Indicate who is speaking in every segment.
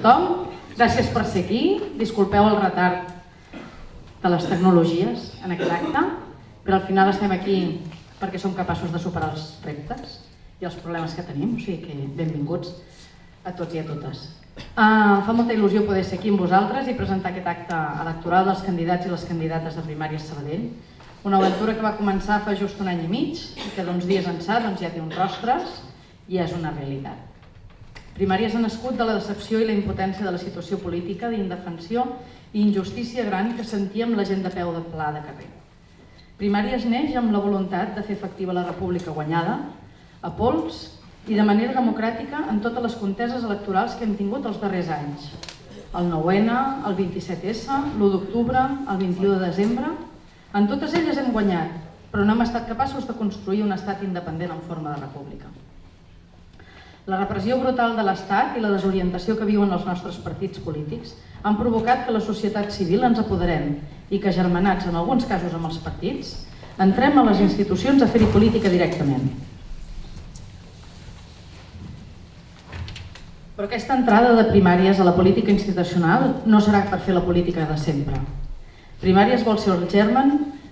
Speaker 1: tothom, gràcies per ser aquí, disculpeu el retard de les tecnologies en aquest acte, però al final estem aquí perquè som capaços de superar els reptes i els problemes que tenim, o sigui que benvinguts a tots i a totes. Fa molta il·lusió poder ser aquí amb vosaltres i presentar aquest acte electoral dels candidats i les candidates de Primàries Sabadell, una aventura que va començar fa just un any i mig i que d'uns dies ençà ja té uns rostres i és una realitat. Primàries ha nascut de la decepció i la impotència de la situació política, d'indefensió i injustícia gran que sentíem la gent de peu de pla de carrer. Primàries neix amb la voluntat de fer efectiva la república guanyada, a pols i de manera democràtica en totes les conteses electorals que hem tingut els darrers anys. El 9-N, el 27S, l'1 d'octubre, el 21 de desembre... En totes elles hem guanyat, però no hem estat capaços de construir un estat independent en forma de república. La repressió brutal de l'Estat i la desorientació que viuen els nostres partits polítics han provocat que la societat civil ens apoderem i que, germanats en alguns casos amb els partits, entrem a les institucions a fer-hi política directament. Però aquesta entrada de Primàries a la política institucional no serà per fer la política de sempre. Primàries vol ser el germen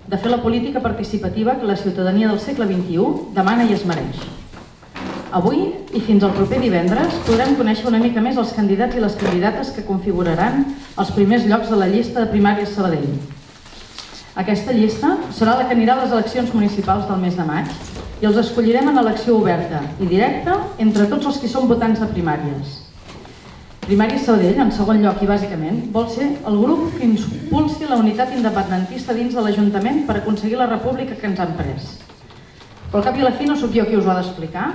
Speaker 1: de fer la política participativa que la ciutadania del segle XXI demana i es mereix. Avui i fins al proper divendres podrem conèixer una mica més els candidats i les candidates que configuraran els primers llocs de la llista de Primàries Sabadell. Aquesta llista serà la que anirà a les eleccions municipals del mes de maig i els escollirem en elecció oberta i directa entre tots els que són votants de Primàries. Primàries Sabadell, en segon lloc i bàsicament, vol ser el grup que impulsi la unitat independentista dins de l'Ajuntament per aconseguir la república que ens han pres. Però al cap i a la fi no sóc jo qui us ho ha d'explicar.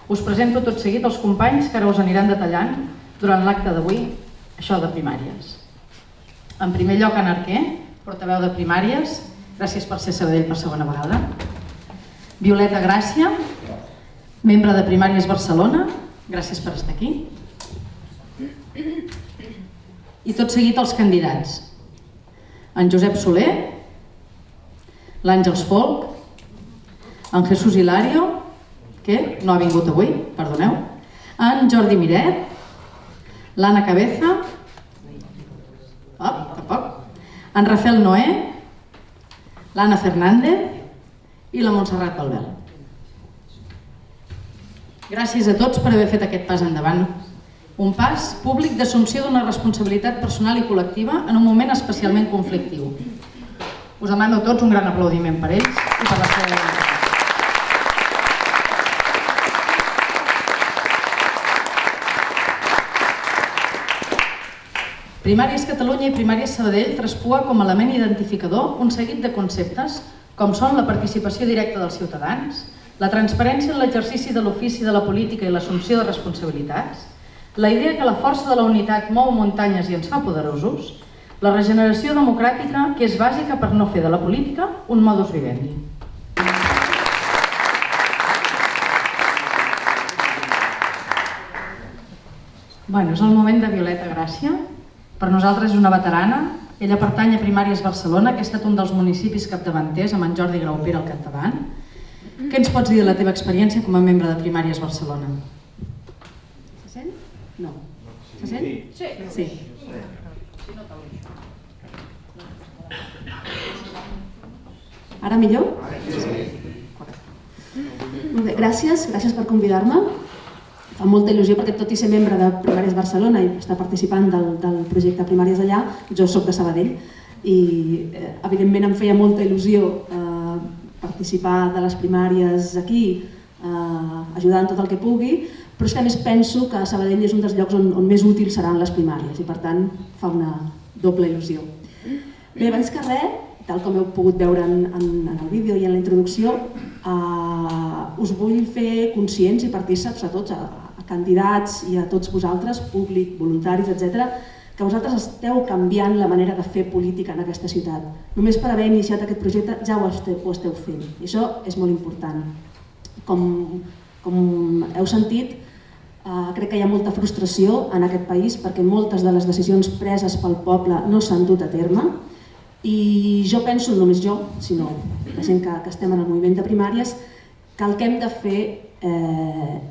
Speaker 1: Us presento tot seguit els companys que ara us aniran detallant durant l'acte d'avui això de Primàries. En primer lloc, Anna Arquer, portaveu de Primàries, gràcies per ser a Sabadell per segona vegada. Violeta Gràcia, membre de Primàries Barcelona, gràcies per estar aquí. I tot seguit els candidats. En Josep Soler, l'Àngels Folk, en Jesús Hilario, que no ha vingut avui, perdoneu, en Jordi Miret, l'Anna Cabeza, en Rafael Noé, l'Anna Fernández i la Montserrat Balbel. Gràcies a tots per haver fet aquest pas endavant. Un pas públic d'assumpció d'una responsabilitat personal i col·lectiva en un moment especialment conflictiu. Us demano a tots un gran aplaudiment per ells i per la seva voluntat. Primàries Catalunya i Primàries Sabadell traspua com a element identificador un seguit de conceptes com són la participació directa dels ciutadans, la transparència en l'exercici de l'ofici de la política i l'assumpció de responsabilitats, la idea que la força de la unitat mou muntanyes i ens fa poderosos, la regeneració democràtica que és bàsica per no fer de la política un modus vivendi. És el moment de Violeta Gràcia. Per nosaltres és una veterana. Ella pertany a Primàries Barcelona, que ha estat un dels municipis capdavanters amb en Jordi Graupera al capdavant. Què ens pots dir de la teva experiència com a membre de Primàries Barcelona? Se sent? No. Se sent? Sí. Ara millor? Molt bé, gràcies per convidar-me. Fa molta il·lusió perquè tot i ser membre de Primàries Barcelona i estar participant del projecte Primàries allà, jo soc de Sabadell i evidentment em feia molta il·lusió participar de les primàries aquí, ajudar en tot el que pugui, però és que a més penso que Sabadell és un dels llocs on més útils seran les primàries i per tant fa una doble il·lusió. Bé, abans que res, tal com heu pogut veure en el vídeo i en la introducció, us vull fer conscients i partíceps a tots, a candidats i a tots vosaltres, públic, voluntaris, etc., que vosaltres esteu canviant la manera de fer política en aquesta ciutat. Només per haver iniciat aquest projecte ja ho esteu fent, i això és molt important. Com heu sentit, crec que hi ha molta frustració en aquest país perquè moltes de les decisions preses pel poble no s'han dut a terme i jo penso, no només jo, sinó la gent que estem en el moviment de primàries, que el que hem de fer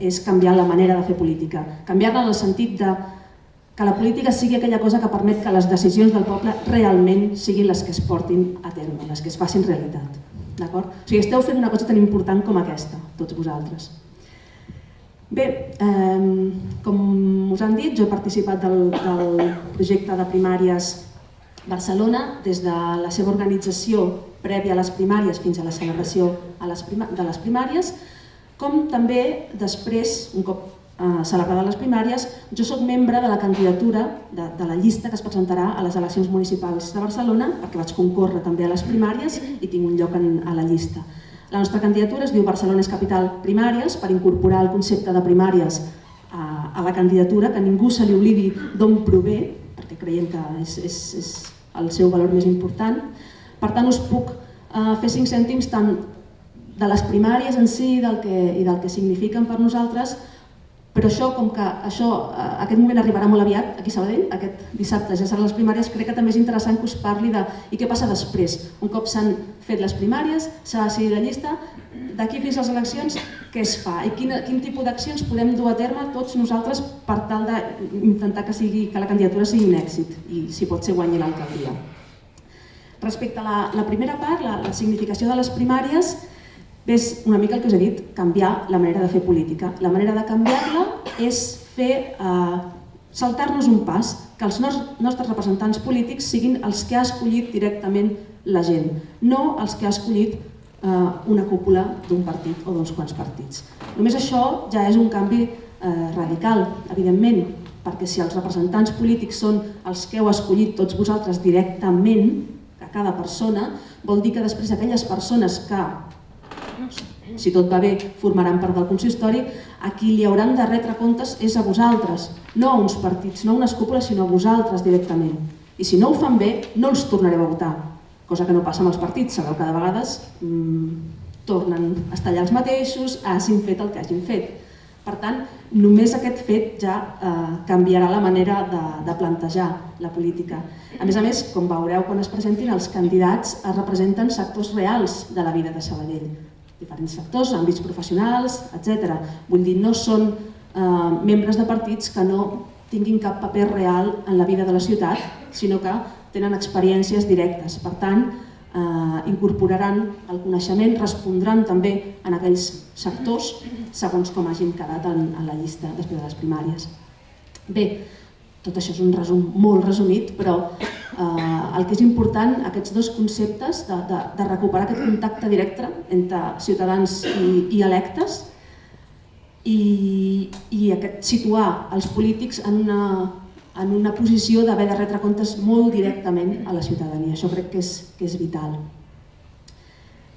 Speaker 1: és canviar la manera de fer política. Canviar-la en el sentit de
Speaker 2: que la política sigui aquella cosa que permet que les decisions del poble realment siguin les que es portin a terme, les que es facin realitat. D'acord? O sigui, esteu fent una cosa tan important com aquesta, tots vosaltres. Bé, com us han dit, jo he participat del projecte de primàries Barcelona des de la seva organització prèvia a les primàries fins a la celebració de les primàries, com també després, un cop celebrades les primàries, jo soc membre de la candidatura de la llista que es presentarà a les eleccions municipals de Barcelona, perquè vaig concórrer també a les primàries i tinc un lloc a la llista. La nostra candidatura es diu Barcelona és capital primàries, per incorporar el concepte de primàries a la candidatura, que ningú se li oblidi d'on prové, perquè creiem que és el seu valor més important. Per tant, us puc fer 5 cèntims tant de les primàries en si i del que signifiquen per nosaltres, però això, com que aquest moment arribarà molt aviat aquí a Sabadell, aquest dissabte ja seran les primàries, crec que també és interessant que us parli de i què passa després. Un cop s'han fet les primàries, s'ha decidit la llista, d'aquí fins a les eleccions què es fa i quin tipus d'accions podem dur a terme tots nosaltres per tal d'intentar que la candidatura sigui un èxit i, si pot ser, guanyi l'alcaldia. Respecte a la primera part, la significació de les primàries, és una mica el que us he dit, canviar la manera de fer política. La manera de canviar-la és saltar-nos un pas, que els nostres representants polítics siguin els que ha escollit directament la gent, no els que ha escollit una cúpula d'un partit o d'uns quants partits. Només això ja és un canvi radical, evidentment, perquè si els representants polítics són els que heu escollit tots vosaltres directament, a cada persona, vol dir que després aquelles persones que, si tot va bé, formaran part del consistori, a qui li hauran de retre comptes és a vosaltres, no a uns partits, no a unes cúpules, sinó a vosaltres directament. I si no ho fan bé, no els tornareu a votar, cosa que no passa amb els partits. Sabeu que de vegades tornen a estar allà els mateixos, hagin fet el que hagin fet. Per tant, només aquest fet ja canviarà la manera de plantejar la política. A més, com veureu quan es presentin, els candidats representen sectors reals de la vida de Sabadell. Diferents sectors, àmbits professionals, etc. Vull dir, no són membres de partits que no tinguin cap paper real en la vida de la ciutat, sinó que tenen experiències directes. Per tant, incorporaran el coneixement, respondran també en aquells sectors segons com hagin quedat en la llista després de les primàries. Bé, tot això és un resum molt resumit, però el que és important, aquests dos conceptes de recuperar aquest contacte directe entre ciutadans i electes i situar els polítics en una posició d'haver de retre comptes molt directament a la ciutadania. Això crec que és vital.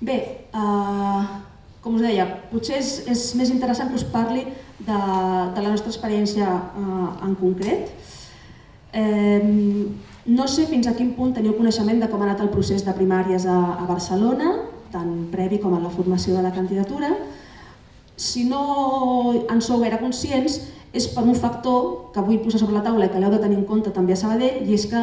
Speaker 2: Bé, com us deia, potser és més interessant que us parli de la nostra experiència en concret. No sé fins a quin punt teniu coneixement de com ha anat el procés de primàries a Barcelona, tant previ com a la formació de la candidatura. Si no en sou gaire conscients, és per un factor que vull posar sobre la taula i que l'heu de tenir en compte també a Sabadell, i és que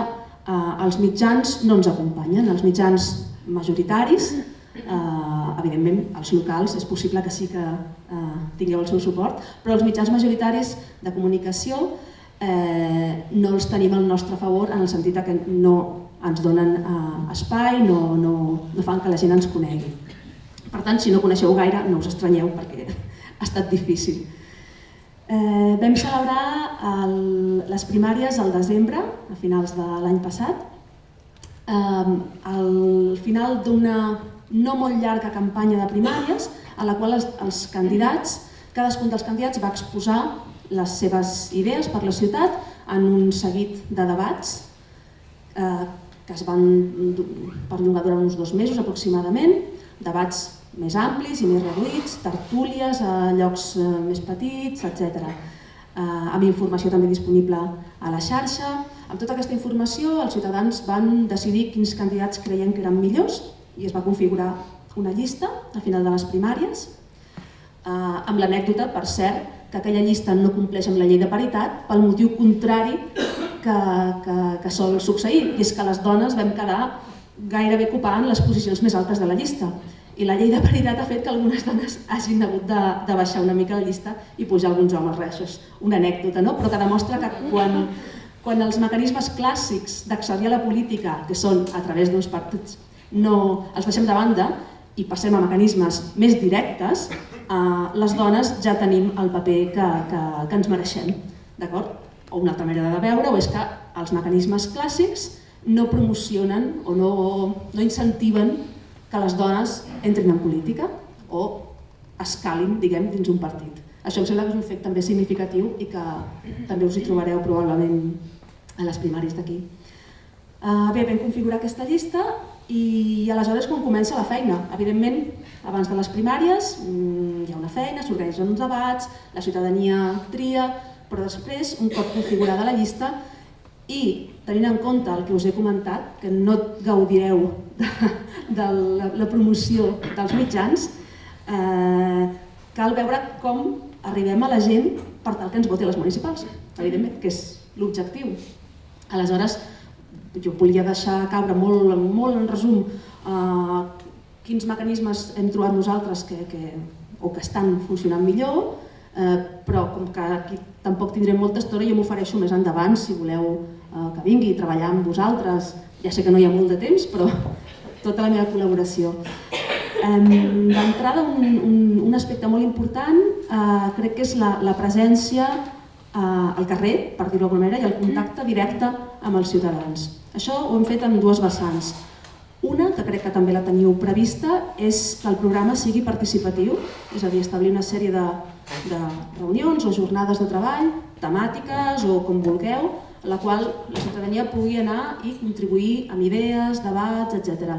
Speaker 2: els mitjans no ens acompanyen, els mitjans majoritaris, evidentment els locals és possible que sí que tingueu el seu suport, però els mitjans majoritaris de comunicació no els tenim al nostre favor en el sentit que no ens donen espai, no fan que la gent ens conegui. Per tant, si no coneixeu gaire, no us estranyeu perquè ha estat difícil. Vam celebrar les primàries al desembre, a finals de l'any passat, al final d'una no molt llarga campanya de primàries a la qual els candidats, cadascun dels candidats va exposar les seves idees per la ciutat en un seguit de debats que es van perllongar durant uns 2 mesos aproximadament, debats més amplis i més reduïts, tertúlies a llocs més petits, etc. Amb informació també disponible a la xarxa. Amb tota aquesta informació, els ciutadans van decidir quins candidats creien que eren millors i es va configurar una llista al final de les primàries, amb l'anècdota, per cert, que aquella llista no compleix amb la llei de paritat pel motiu contrari que sol succeir, i és que les dones vam quedar gairebé ocupant les posicions més altes de la llista. I la llei de paritat ha fet que algunes dones hagin hagut de baixar una mica la llista i pujar alguns homes. Res, això és una anècdota, no? Però que demostra que Quan els mecanismes clàssics d'accedir a la política, que són a través d'uns partits, no els deixem de banda i passem a mecanismes més directes, les dones ja tenim el paper que ens mereixem. O una altra manera de veure-ho és que els mecanismes clàssics no promocionen o no incentiven que les dones entrin en política o escalin, diguem, dins un partit. Això em sembla que és un fet també significatiu i que també us hi trobareu probablement a les primàries d'aquí. Bé, vam configurar aquesta llista i aleshores quan comença la feina. Evidentment, abans de les primàries hi ha una feina, s'organitzen uns debats, la ciutadania tria, però després, un cop configurada la llista i tenint en compte el que us he comentat, que no gaudireu de la promoció dels mitjans, cal veure com arribem a la gent per tal que ens voti a les municipals, evidentment, que és l'objectiu. Aleshores, jo volia deixar caure molt en resum quins mecanismes hem trobat nosaltres que estan funcionant millor, però com que aquí tampoc tindrem molta estona, jo m'ofereixo més endavant si voleu que vingui i treballar amb vosaltres. Ja sé que no hi ha molt de temps, però tota la meva col·laboració. D'entrada, un aspecte molt important crec que és la presència al carrer, per dir-ho d'alguna manera, i el contacte directe amb els ciutadans. Això ho hem fet en dues vessants. Una, que crec que també la teniu prevista, és que el programa sigui participatiu, és a dir, establir una sèrie de reunions o jornades de treball, temàtiques o com vulgueu, en la qual la ciutadania pugui anar i contribuir amb idees, debats, etc.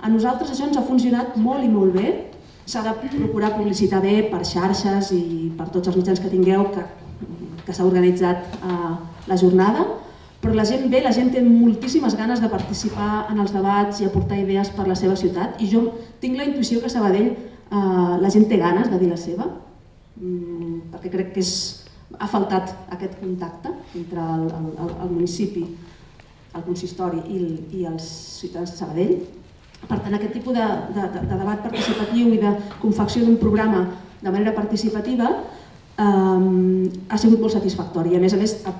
Speaker 2: A nosaltres això ens ha funcionat molt i molt bé. S'ha de procurar publicitar bé per xarxes i per tots els mitjans que tingueu que s'ha organitzat la jornada, però la gent ve, la gent té moltíssimes ganes de participar en els debats i aportar idees per la seva ciutat i jo tinc la intuïció que a Sabadell la gent té ganes de dir la seva, perquè crec que ha faltat aquest contacte entre el municipi, el consistori i els ciutadans de Sabadell. Per tant, aquest tipus de debat participatiu i de confecció d'un programa de manera participativa ha sigut molt satisfactori i, a més, ha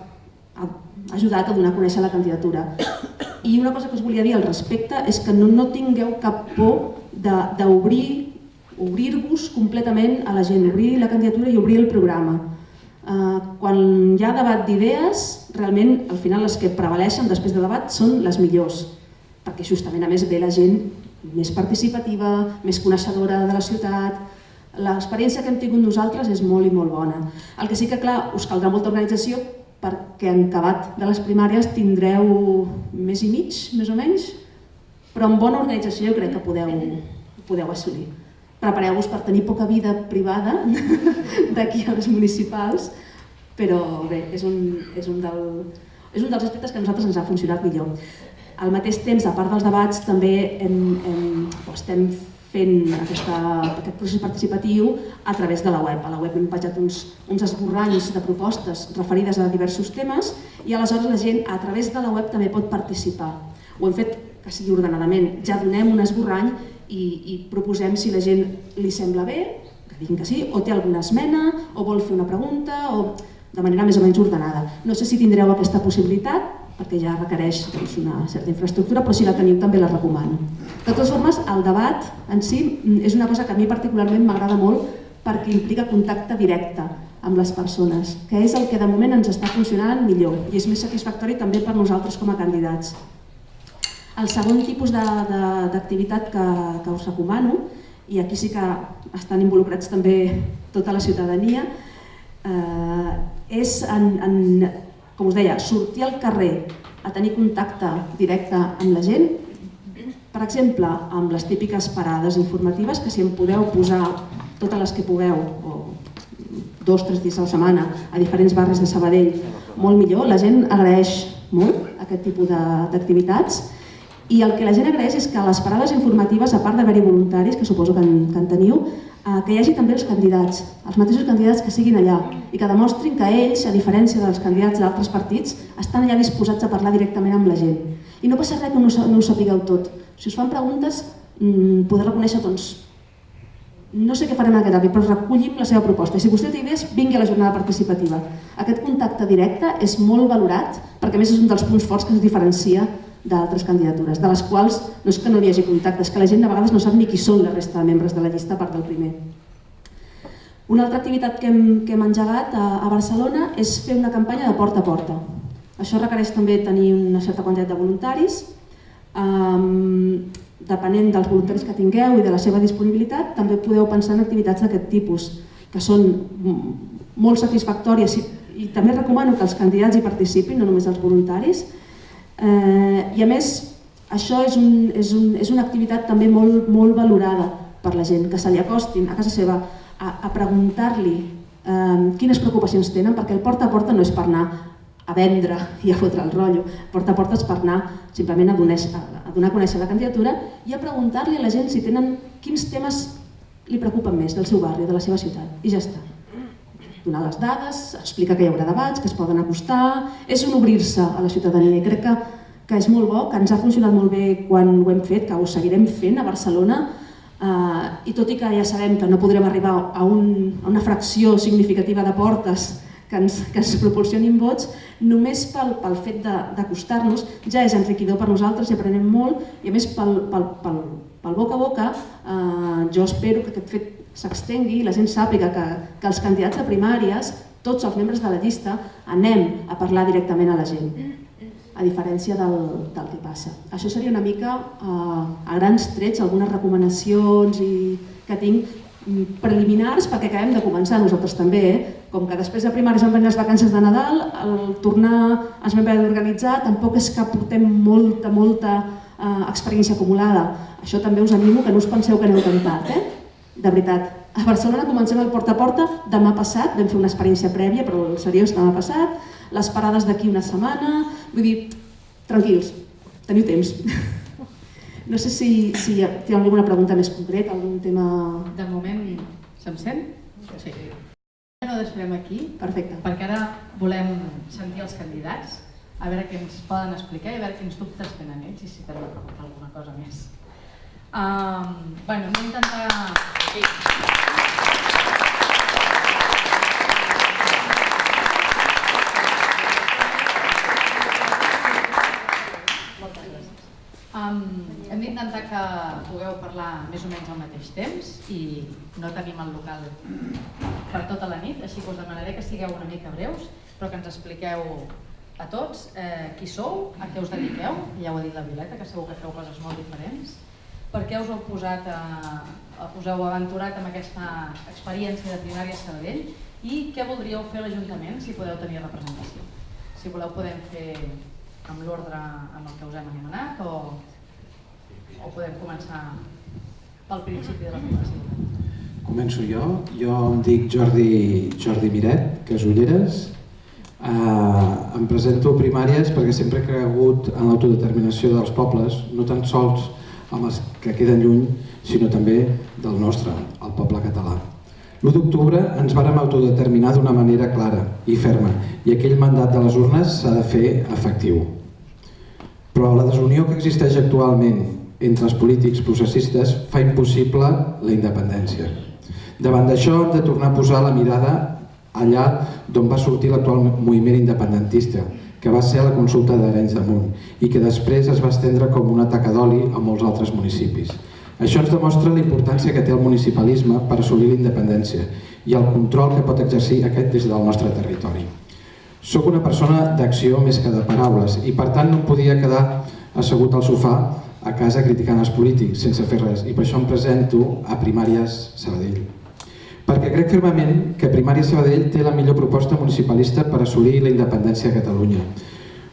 Speaker 2: ajudat a donar a conèixer la candidatura. I una cosa que us volia dir al respecte és que no tingueu cap por d'obrir-vos completament a la gent, obrir la candidatura i obrir el programa. Quan hi ha debat d'idees, realment, al final, les que prevaleixen després de debat són les millors, perquè justament, a més, ve la gent més participativa, més coneixedora de la ciutat. L'experiència que hem tingut nosaltres és molt i molt bona. El que sí que, clar, us caldrà molta organització perquè en acabat de les primàries tindreu mes i mig, més o menys, però amb bona organització jo crec que podeu assolir. Prepareu-vos per tenir poca vida privada d'aquí a les municipals, però bé, és un dels aspectes que a nosaltres ens ha funcionat millor. Al mateix temps, a part dels debats, també estem fent aquest procés participatiu a través de la web. A la web hem penjat uns esborranys de propostes referides a diversos temes i aleshores la gent a través de la web també pot participar. Ho hem fet que sigui ordenadament. Ja donem un esborrany i proposem si la gent li sembla bé, que diguin que sí, o té alguna esmena, o vol fer una pregunta, o de manera més o menys ordenada. No sé si tindreu aquesta possibilitat, perquè ja requereix una certa infraestructura, però si la teniu també la recomano. De totes formes, el debat en si és una cosa que a mi particularment m'agrada molt perquè implica contacte directe amb les persones, que és el que de moment ens està funcionant millor i és més satisfactori també per nosaltres com a candidats. El segon tipus d'activitat que us recomano, i aquí sí que estan involucrats també tota la ciutadania, és, com us deia, sortir al carrer a tenir contacte directe amb la gent, per exemple, amb les típiques parades informatives, que si en podeu posar totes les que pugueu, o 2 o 3 dies a la setmana, a diferents barris de Sabadell, molt millor. La gent agraeix molt aquest tipus d'activitats i el que la gent agraeix és que a les parades informatives, a part d'haver-hi voluntaris, que suposo que en teniu, que hi hagi també els candidats, els mateixos candidats que siguin allà i que demostrin que ells, a diferència dels candidats d'altres partits, estan allà disposats a parlar directament amb la gent. I no passa res que no ho sapigueu tot. Si us fan preguntes, podeu reconèixer no sé què farem en aquest àmbit, però recollim la seva proposta. I si vostè té idees, vingui a la jornada participativa. Aquest contacte directe és molt valorat, perquè a més és un dels punts forts que ens diferencia d'altres candidatures, de les quals no és que no hi hagi contacte, és que la gent de vegades no sap ni qui són la resta de membres de la llista a part del primer. Una altra activitat que hem engegat a Barcelona és fer una campanya de porta a porta. Això requereix també tenir una certa quantitat de voluntaris. Depenent dels voluntaris que tingueu i de la seva disponibilitat, també podeu pensar en activitats d'aquest tipus, que són molt satisfactòries i també recomano que els candidats hi participin, no només els voluntaris. I a més, això és una activitat també molt valorada per la gent, que se li acostin a casa seva a preguntar-li quines preocupacions tenen, perquè el porta a porta no és per anar a vendre i a fotre el rotllo. Porta a porta és per anar simplement a donar a conèixer la candidatura i a preguntar-li a la gent si tenen quins temes li preocupen més del seu barri, de la seva ciutat, i ja està. Donar les dades, explicar que hi haurà debats, que es poden acostar, és un obrir-se a la ciutadania i crec que és molt bo, que ens ha funcionat molt bé quan ho hem fet, que ho seguirem fent a Barcelona, i tot i que ja sabem que no podrem arribar a una fracció significativa de portes que ens proporcionin vots, només pel fet d'acostar-nos ja és enriquidor per nosaltres i aprenem molt, i a més pel boca a boca jo espero que aquest fet s'extengui i la gent sàpiga que els candidats de primàries, tots els membres de la llista, anem a parlar directament a la gent, a diferència del que passa. Això seria una mica, a grans trets, algunes recomanacions que tinc preliminars perquè acabem de començar nosaltres també, com que després de primàries van venir les vacances de Nadal, al tornar ens vam haver d'organitzar, tampoc és que portem molta experiència acumulada. Això també us animo, que no us penseu que aneu tan tard, de veritat. A Barcelona comencem el porta a porta demà passat, vam fer una experiència prèvia, però el seriós demà passat, les parades d'aquí una setmana, vull dir, tranquils, teniu temps. No sé si té alguna pregunta més concreta, algun tema...
Speaker 1: De moment, se'm sent? Sí. No deixarem aquí,
Speaker 2: perfecte,
Speaker 1: perquè ara volem sentir els candidats, a veure què ens poden explicar i a veure quins dubtes tenen ells i si tenen alguna cosa més. Bueno, anem a intentar... Hem d'intentar que pugueu parlar més o menys al mateix temps i no tenim el local per tota la nit, així que us demanaré que sigueu una mica breus, però que ens expliqueu a tots qui sou, a què us dediqueu, ja ho ha dit la Violeta, que segur que feu coses molt diferents, per què us heu aventurat amb aquesta experiència de primària a Sabadell i què voldríeu fer a l'Ajuntament si podeu tenir representació. Si voleu podem fer amb l'ordre amb el que us hem anomenat o podem començar pel principi de la formació.
Speaker 3: Començo jo. Jo em dic Jordi Miret, Casulleres. Em presento a primàries perquè sempre he cregut en l'autodeterminació dels pobles, no tan sols amb els que queden lluny, sinó també del nostre, el poble català. L'1 d'octubre ens vàrem autodeterminar d'una manera clara i ferma, i aquell mandat de les urnes s'ha de fer efectiu. Però la desunió que existeix actualment entre els polítics processistes fa impossible la independència. Davant d'això hem de tornar a posar la mirada allà d'on va sortir l'actual moviment independentista, que va ser la consulta d'Arenys de Munt i que després es va estendre com una taca d'oli a molts altres municipis. Això ens demostra la importància que té el municipalisme per assolir la independència i el control que pot exercir aquest des del nostre territori. Soc una persona d'acció més que de paraules i per tant no em podia quedar assegut al sofà a casa criticant els polítics sense fer res, i per això em presento a Primàries Sabadell. Perquè crec fermament que Primàries Sabadell té la millor proposta municipalista per assolir la independència a Catalunya.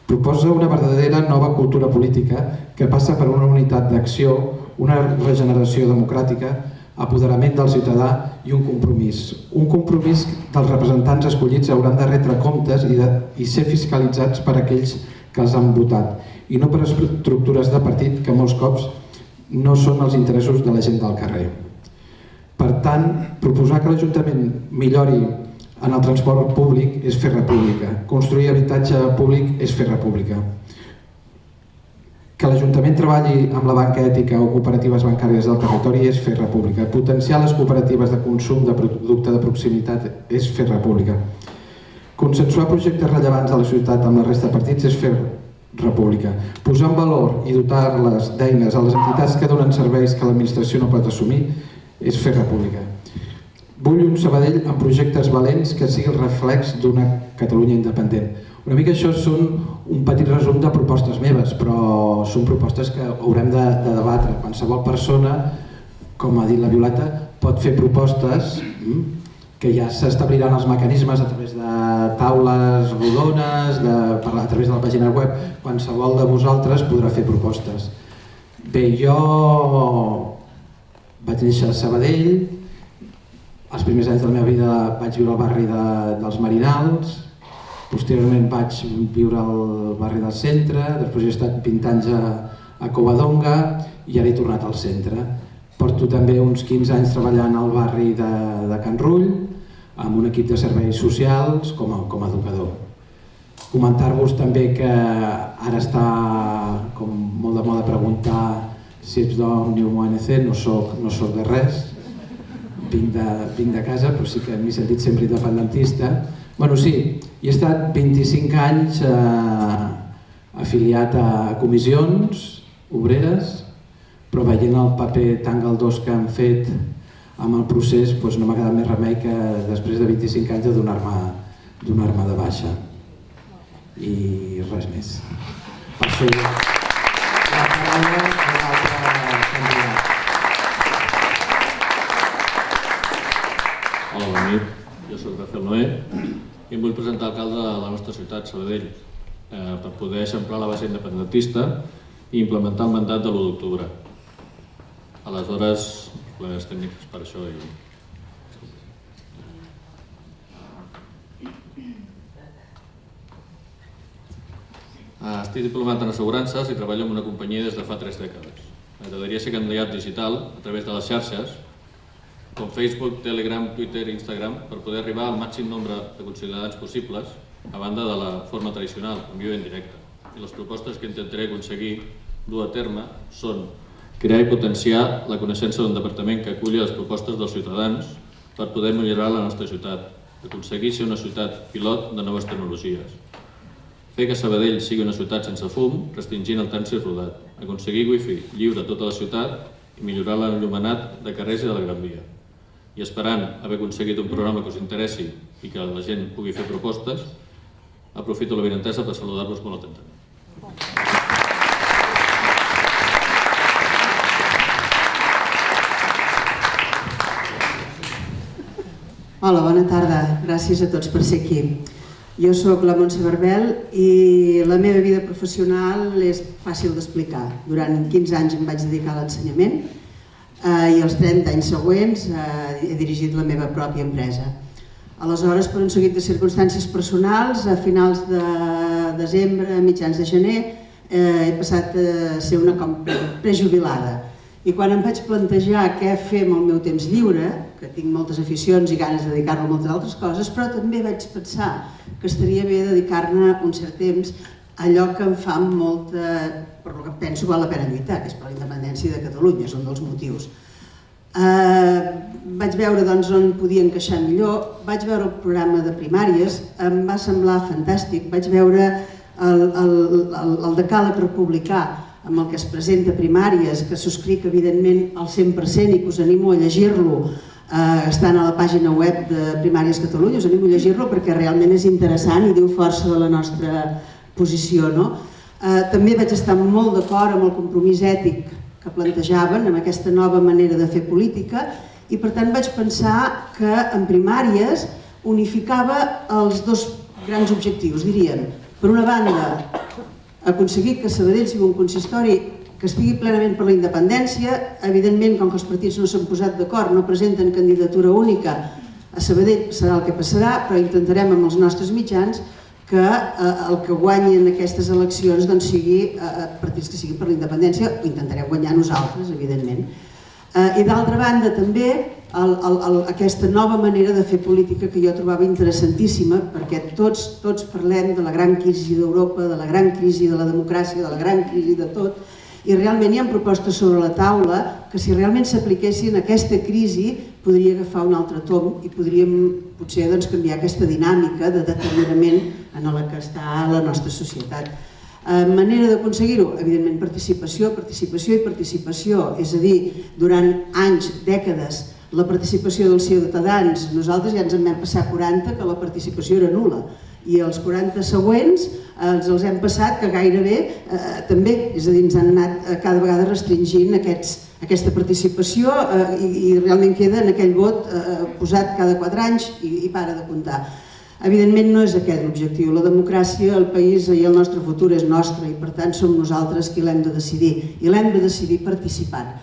Speaker 3: Proposa una verdadera nova cultura política que passa per una unitat d'acció, una regeneració democràtica, apoderament del ciutadà i un compromís. Un compromís dels representants escollits hauran de retre comptes i ser fiscalitzats per aquells que els han votat, i no per estructures de partit que molts cops no són els interessos de la gent del carrer. Per tant, proposar que l'Ajuntament millori en el transport públic és fer república. Construir habitatge públic és fer república. Que l'Ajuntament treballi amb la banca ètica o cooperatives bancàries del territori és fer república. Potenciar les cooperatives de consum de producte de proximitat és fer república. Consensuar projectes rellevants de la ciutat amb la resta de partits és fer república. Posar en valor i dotar-les d'eines a les entitats que donen serveis que l'administració no pot assumir és fer república. Vull un Sabadell amb projectes valents que sigui el reflex d'una Catalunya independent. Una mica això són un petit resum de propostes meves, però són propostes que haurem de debatre. Qualsevol persona, com ha dit la Violeta, pot fer propostes que ja s'establiran els mecanismes a través de taules rodones, a través de la pàgina web. Qualsevol de vosaltres podrà fer propostes. Bé, jo vaig néixer a Sabadell, els primers anys de la meva vida vaig viure al barri dels Marinals, posteriorment vaig viure al barri del centre, després he estat 20 anys a Covadonga i ara he tornat al centre. Porto també uns 15 anys treballant al barri de Can Rull, amb un equip de serveis socials com a educador. Comentar-vos també que ara està com molt de moda preguntar si ets d'Òmnium o ANC, no soc de res, vinc de casa, però sí que m'he sentit sempre independentista. Bueno, sí, he estat 25 anys afiliat a comissions obreres, però veient el paper tan galdós que han fet amb el procés, no m'ha quedat més remei que després de 25 anys de donar-me de baixa. I res més. Passo la paraula a l'altre candidat.
Speaker 4: Hola, bona nit. Jo soc Rafael Noé i em vull presentar alcalde de la nostra ciutat, Sabadell, per poder eixamplar la base independentista i implementar el mandat de l'1 d'octubre. Aleshores, problemes tècnics per això. Estic diplomat en assegurances i treballo en una companyia des de fa 3 dècades. M'agradaria ser candidat digital a través de les xarxes com Facebook, Telegram, Twitter i Instagram per poder arribar al màxim nombre de ciutadans possibles a banda de la forma tradicional, en viu i en directe. I les propostes que intentaré aconseguir dur a terme són crear i potenciar la coneixença d'un departament que aculli les propostes dels ciutadans per poder millorar la nostra ciutat, aconseguir ser una ciutat pilot de noves tecnologies, fer que Sabadell sigui una ciutat sense fum, restringint el trànsit rodat, aconseguir wifi lliure a tota la ciutat i millorar l'enllumenat de carrers i de la Gran Via. I esperant haver aconseguit un programa que us interessi i que la gent pugui fer propostes, aprofito la benentesa per saludar-vos molt atentament.
Speaker 5: Hola, bona tarda. Gràcies a tots per ser aquí. Jo soc la Montse Barbel i la meva vida professional és fàcil d'explicar. Durant 15 anys em vaig dedicar a l'ensenyament i els 30 anys següents he dirigit la meva pròpia empresa. Aleshores, per un seguit de circumstàncies personals, a finals de desembre, a mitjans de gener, he passat a ser una prejubilada. I quan em vaig plantejar què fer amb el meu temps lliure, que tinc moltes aficions i ganes de dedicar-lo a moltes altres coses, però també vaig pensar que estaria bé dedicar-ne un cert temps a allò que em fa molta, per lo que penso val la pena lluitar, que és per la independència de Catalunya, és un dels motius. Vaig veure on podia encaixar millor, vaig veure el programa de primàries, em va semblar fantàstic, vaig veure el decàleg republicà amb el que es presenta primàries, que subscric evidentment al 100% i que us animo a llegir-lo, estant a la pàgina web de Primàries Catalunya, us animo a llegir-lo perquè realment és interessant i diu força de la nostra posició. També vaig estar molt d'acord amb el compromís ètic que plantejaven, amb aquesta nova manera de fer política, i per tant vaig pensar que en primàries unificava els dos grans objectius, diríem. Per una banda, aconseguir que Sabadell sigui un consistori que estigui plenament per la independència. Evidentment, com que els partits no s'han posat d'acord, no presenten candidatura única, a Sabadell serà el que passarà, però intentarem amb els nostres mitjans que el que guanyi en aquestes eleccions sigui partits que siguin per la independència, ho intentarem guanyar nosaltres, evidentment. I d'altra banda també aquesta nova manera de fer política que jo trobava interessantíssima, perquè tots parlem de la gran crisi d'Europa, de la gran crisi de la democràcia, de la gran crisi de tot, i realment hi ha propostes sobre la taula que si realment s'apliquessin aquesta crisi podria agafar un altre tomb i podríem potser canviar aquesta dinàmica de deteriorament en la que està la nostra societat. Manera d'aconseguir-ho? Evidentment participació, participació i participació, és a dir, durant anys, dècades, la participació dels ciutadans, nosaltres ja ens en vam passar 40 que la participació era nul·la, i els 40 següents els hem passat que gairebé també, és a dir, ens han anat cada vegada restringint aquesta participació i realment queda en aquell vot posat cada 4 anys i para de comptar. Evidentment no és aquest l'objectiu, la democràcia, el país i el nostre futur és nostre i per tant som nosaltres qui l'hem de decidir i l'hem de decidir participant.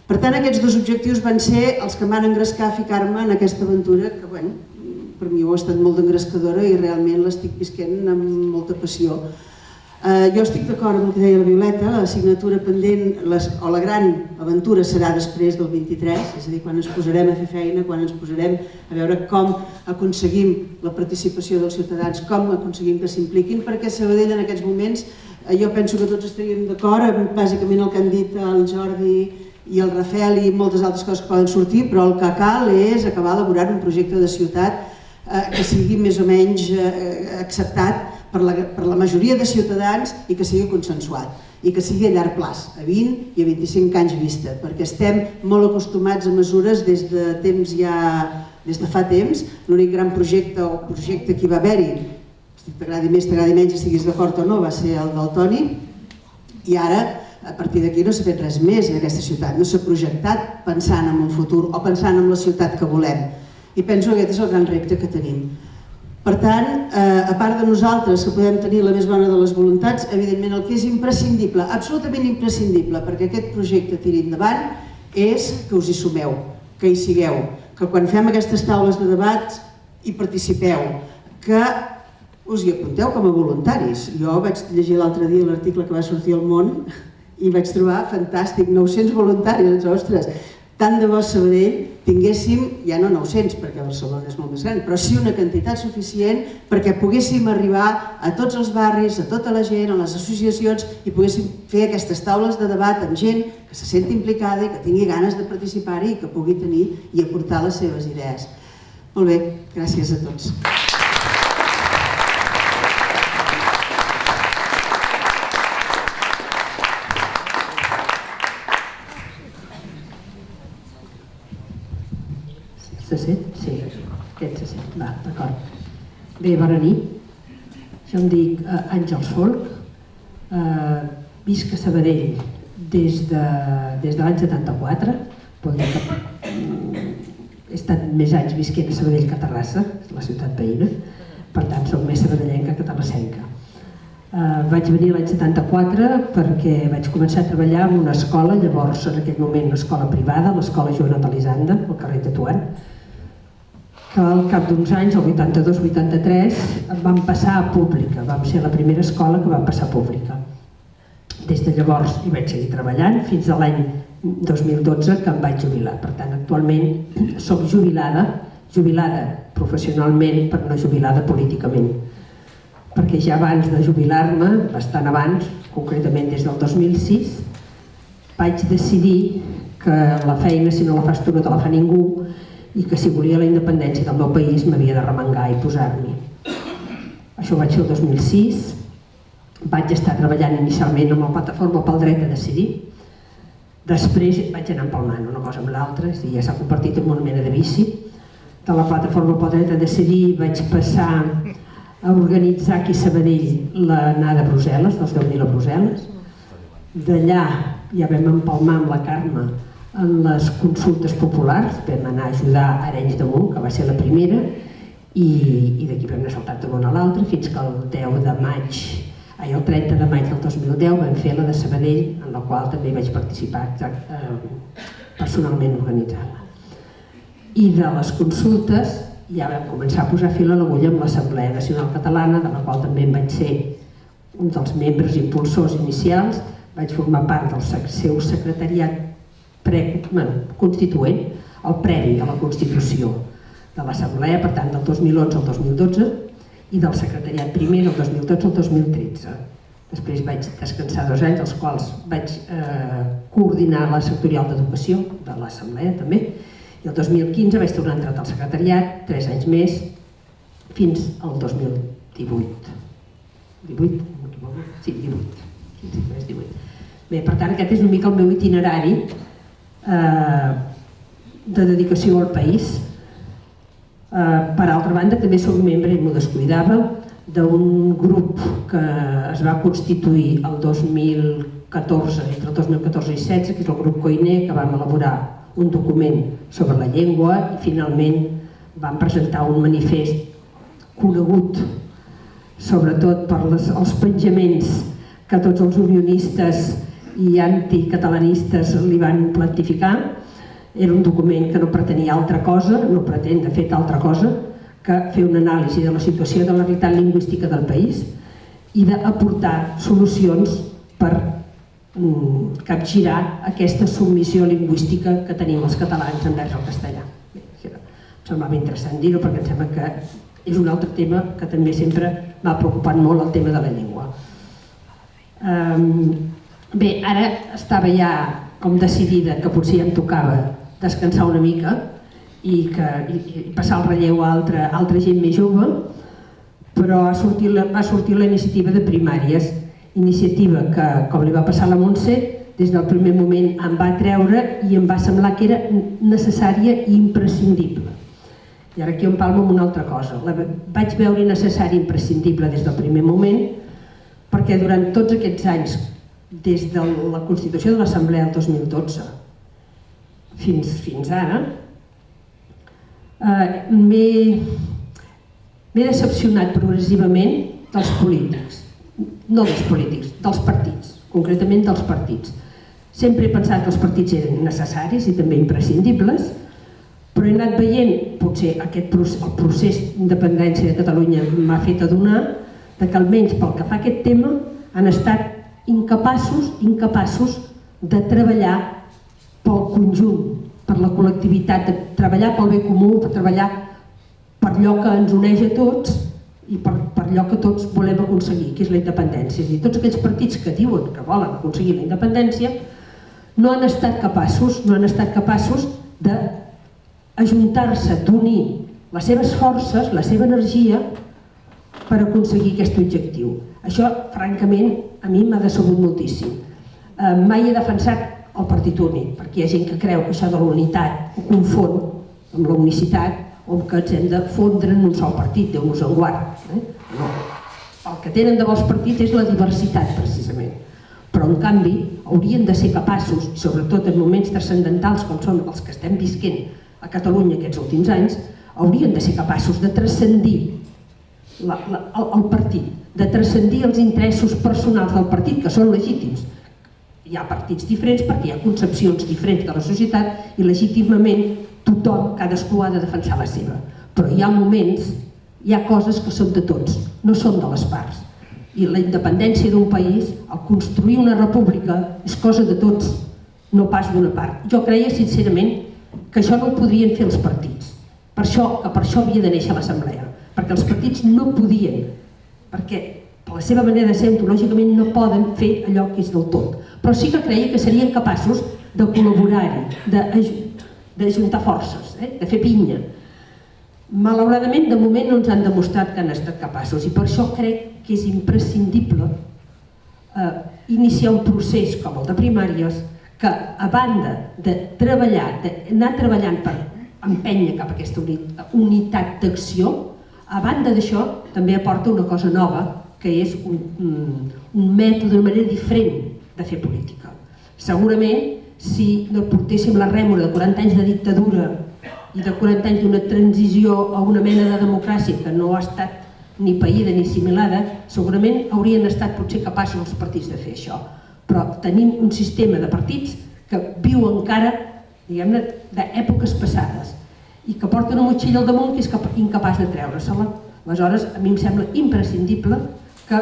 Speaker 5: Per tant, aquests dos objectius van ser els que em van engrescar a ficar-me en aquesta aventura que, bueno, per mi ho ha estat molt engrescadora i realment l'estic visquent amb molta passió. Jo estic d'acord amb el que deia la Violeta, la assignatura pendent o la gran aventura serà després del 23, és a dir, quan ens posarem a fer feina, quan ens posarem a veure com aconseguim la participació dels ciutadans, com aconseguim que s'impliquin, perquè Sabadell en aquests moments, jo penso que tots estaríem d'acord amb bàsicament el que han dit el Jordi i el Rafael i moltes altres coses que poden sortir, però el que cal és acabar elaborant un projecte de ciutat que sigui més o menys acceptat per la majoria de ciutadans i que sigui consensuat i que sigui a llarg plaç, a 20 i a 25 anys vista, perquè estem molt acostumats a mesures des de fa temps. L'únic gran projecte o projecte que hi va haver-hi, t'agradi més, t'agradi menys, estiguis d'acord o no, va ser el del Toni, i ara a partir d'aquí no s'ha fet res més en aquesta ciutat, no s'ha projectat pensant en un futur o pensant en la ciutat que volem. I penso que aquest és el gran repte que tenim. Per tant, a part de nosaltres, que podem tenir la més bona de les voluntats, evidentment el que és imprescindible, absolutament imprescindible, perquè aquest projecte tiri endavant, és que us hi sumeu, que hi sigueu, que quan fem aquestes taules de debat hi participeu, que us hi apunteu com a voluntaris. Jo vaig llegir l'altre dia l'article que va sortir al Món i vaig trobar fantàstic, 900 voluntaris, ostres, tant de bo a Sabadell tinguéssim, ja no 900 perquè Barcelona és molt més gran, però sí una quantitat suficient perquè poguéssim arribar a tots els barris, a tota la gent, a les associacions i poguéssim fer aquestes taules de debat amb gent que se senti implicada i que tingui ganes de participar-hi i que pugui tenir i aportar les seves idees. Molt bé, gràcies a tots.
Speaker 6: Se sent? Sí, aquest se sent. Va, d'acord. Bé, bona nit. Jo em dic Àngels Folk, visc a Sabadell des de l'any 74, podria que he estat més anys visquent a Sabadell que a Terrassa, la ciutat veïna, per tant soc més sabadellenca que terrassenca. Vaig venir l'any 74 perquè vaig començar a treballar en una escola, llavors en aquell moment una escola privada, l'escola Joanot Elisanda, al carrer Tetuan, que al cap d'uns anys, el 82-83, vam passar a pública, vam ser la primera escola que va passar a pública. Des de llavors hi vaig seguir treballant fins a l'any 2012 que em vaig jubilar. Per tant, actualment soc jubilada professionalment però no jubilada políticament. Perquè ja abans de jubilar-me, bastant abans, concretament des del 2006, vaig decidir que la feina, si no la fas tu, no te la fa ningú, i que si volia la independència del meu país m'havia de remengar i posar-m'hi. Això ho vaig fer el 2006, vaig estar treballant inicialment amb la plataforma pel dret a decidir, després vaig anar empalmant una cosa amb l'altra, és a dir, ja s'ha convertit en una mena de vici. De la plataforma pel dret a decidir vaig passar a organitzar aquí a Sabadell l'anada a Brussel·les, dels 10.000 a Brussel·les. D'allà ja vam empalmar amb la Carme en les consultes populars, vam anar a ajudar a Arenys de Munt, que va ser la primera, i d'aquí vam anar saltant de l'una a l'altra, fins que el 30 de maig del 2010 vam fer la de Sabadell, en la qual també vaig participar personalment organitzant-la. I de les consultes ja vam començar a posar fil a l'agulla amb l'Assemblea Nacional Catalana, de la qual també vaig ser un dels membres impulsors inicials, vaig formar part del seu secretariat constituent, el previ a la Constitució de l'Assemblea, per tant, del 2011 al 2012, i del secretariat primer del 2012 al 2013. Després vaig descansar 2 anys, els quals vaig coordinar la sectorial d'educació de l'Assemblea també, i el 2015 vaig tornar a entrar al secretariat, 3 anys més, fins al 2018. 18? Sí, 18. Bé, per tant, aquest és una mica el meu itinerari de dedicació al país. Per altra banda, també soc membre, i m'ho descuidava, d'un grup que es va constituir el 2014, entre el 2014 i 2016, que és el grup Koiné, que vam elaborar un document sobre la llengua i finalment vam presentar un manifest conegut sobretot per els penjaments que tots els unionistes i anticatalanistes li van plantificar. Era un document que no pretenia altra cosa, no pretén de fet altra cosa que fer una anàlisi de la situació de la realitat lingüística del país i d'aportar solucions per capgirar aquesta submissió lingüística que tenim els catalans envers el castellà. Em semblava interessant dir-ho perquè em sembla que és un altre tema que també sempre m'ha preocupat molt, el tema de la llengua. Bé, ara estava ja com decidida que potser ja em tocava descansar una mica i passar el relleu a altra gent més jove, però va sortir la iniciativa de primàries, iniciativa que, com li va passar a la Montse, des del primer moment em va treure i em va semblar que era necessària i imprescindible. I ara aquí em palmo amb una altra cosa. La vaig veure necessària i imprescindible des del primer moment perquè durant tots aquests anys, des de la Constitució de l'Assemblea del 2012 fins ara, m'he decepcionat progressivament dels polítics. No dels polítics, dels partits, concretament dels partits. Sempre he pensat que els partits eren necessaris i també imprescindibles, però he anat veient, potser el procés d'independència de Catalunya m'ha fet adonar que almenys pel que fa a aquest tema han estat incapaços de treballar pel conjunt, per la col·lectivitat, de treballar pel bé comú, de treballar per allò que ens uneix a tots i per allò que tots volem aconseguir, que és la independència. És a dir, tots aquells partits que diuen que volen aconseguir la independència no han estat capaços d'ajuntar-se, d'unir les seves forces, la seva energia per aconseguir aquest objectiu. Això, francament, a mi m'ha decebut moltíssim. Mai he defensat el partit únic, perquè hi ha gent que creu que això de la unitat ho confon amb la unicitat o que ens hem de fondre en un sol partit, Déu nos en guard. No. El que tenen de bons partits és la diversitat, precisament. Però, en canvi, haurien de ser capaços, sobretot en moments transcendentals com són els que estem visquent a Catalunya aquests últims anys, haurien de ser capaços de transcendir el partit, de transcendir els interessos personals del partit, que són legítims. Hi ha partits diferents perquè hi ha concepcions diferents de la societat i legítimament tothom, cadascú ha de defensar la seva. Però hi ha moments, hi ha coses que són de tots, no són de les parts. I la independència d'un país, el construir una república, és cosa de tots, no pas d'una part. Jo creia sincerament que això no ho podrien fer els partits, per això havia de néixer l'Assemblea, perquè els partits no podien, perquè per la seva manera de ser ontològicament no poden fer allò que és del tot. Però sí que creia que serien capaços de col·laborar-hi, d'ajuntar forces, de fer pinya. Malauradament, de moment no ens han demostrat que han estat capaços i per això crec que és imprescindible iniciar un procés com el de primàries que, a banda de treballar, d'anar treballant per empènyer cap a aquesta unitat d'acció, a banda d'això també aporta una cosa nova, que és un mètode, una manera diferent de fer política. Segurament, si no portéssim la rèmora de 40 anys de dictadura i de 40 anys d'una transició a una mena de democràcia que no ha estat ni païda ni assimilada, segurament haurien estat potser capaços els partits de fer això. Però tenim un sistema de partits que viu encara, diguem-ne, d'èpoques passades i que porten una motxilla al damunt que és incapaç de treure-se-la. Aleshores, a mi em sembla imprescindible que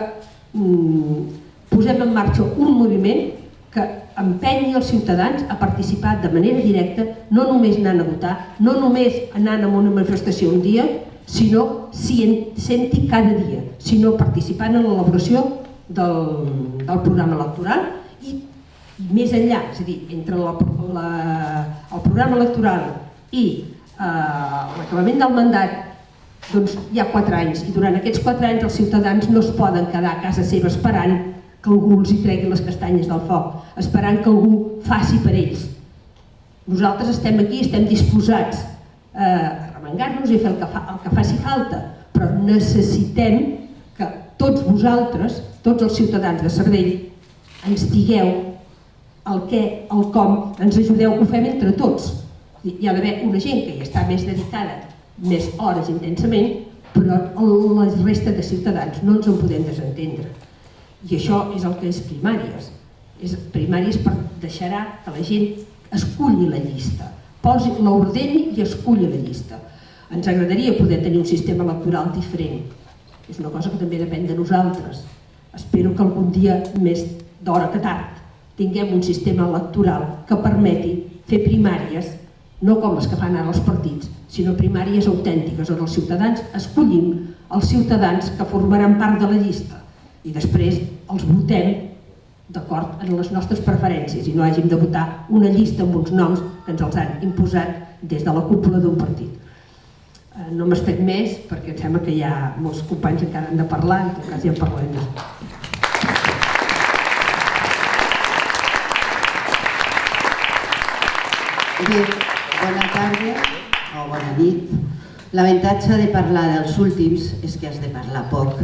Speaker 6: posem en marxa un moviment que empenyi els ciutadans a participar de manera directa, no només anant a votar, no només anant a una manifestació un dia, sinó sent-hi cada dia, sinó participant en l'elaboració del programa electoral i més enllà, és a dir, entre el programa electoral i l'acabament del mandat, doncs hi ha 4 anys, i durant aquests 4 anys els ciutadans no es poden quedar a casa seva esperant que algú els hi tregui les castanyes del foc, esperant que algú faci per ells. Nosaltres estem aquí, estem disposats a remengar-nos i fer el que faci falta, però necessitem que tots vosaltres, tots els ciutadans de Sabadell, ens digueu el què, el com, ens ajudeu, ho fem entre tots. Hi ha d'haver una gent que hi està més dedicada, més hores intensament, però la resta de ciutadans no ens en podem desentendre. I això és el que és primàries. Primàries deixarà que la gent esculli la llista, l'ordeni i esculli la llista. Ens agradaria poder tenir un sistema electoral diferent. És una cosa que també depèn de nosaltres. Espero que algun dia, més d'hora que tard, tinguem un sistema electoral que permeti fer primàries, no com les que fan ara els partits, sinó primàries autèntiques, on els ciutadans escollim els ciutadans que formaran part de la llista i després els votem d'acord amb les nostres preferències i no hàgim de votar una llista amb uns noms que ens els han imposat des de la cúpula d'un partit. No m'estic més perquè em sembla que hi ha molts companys que encara han de parlar, en tot cas ja en parlarem després.
Speaker 5: Bé, bona tarda o bona nit. L'avantatge de parlar dels últims és que has de parlar poc,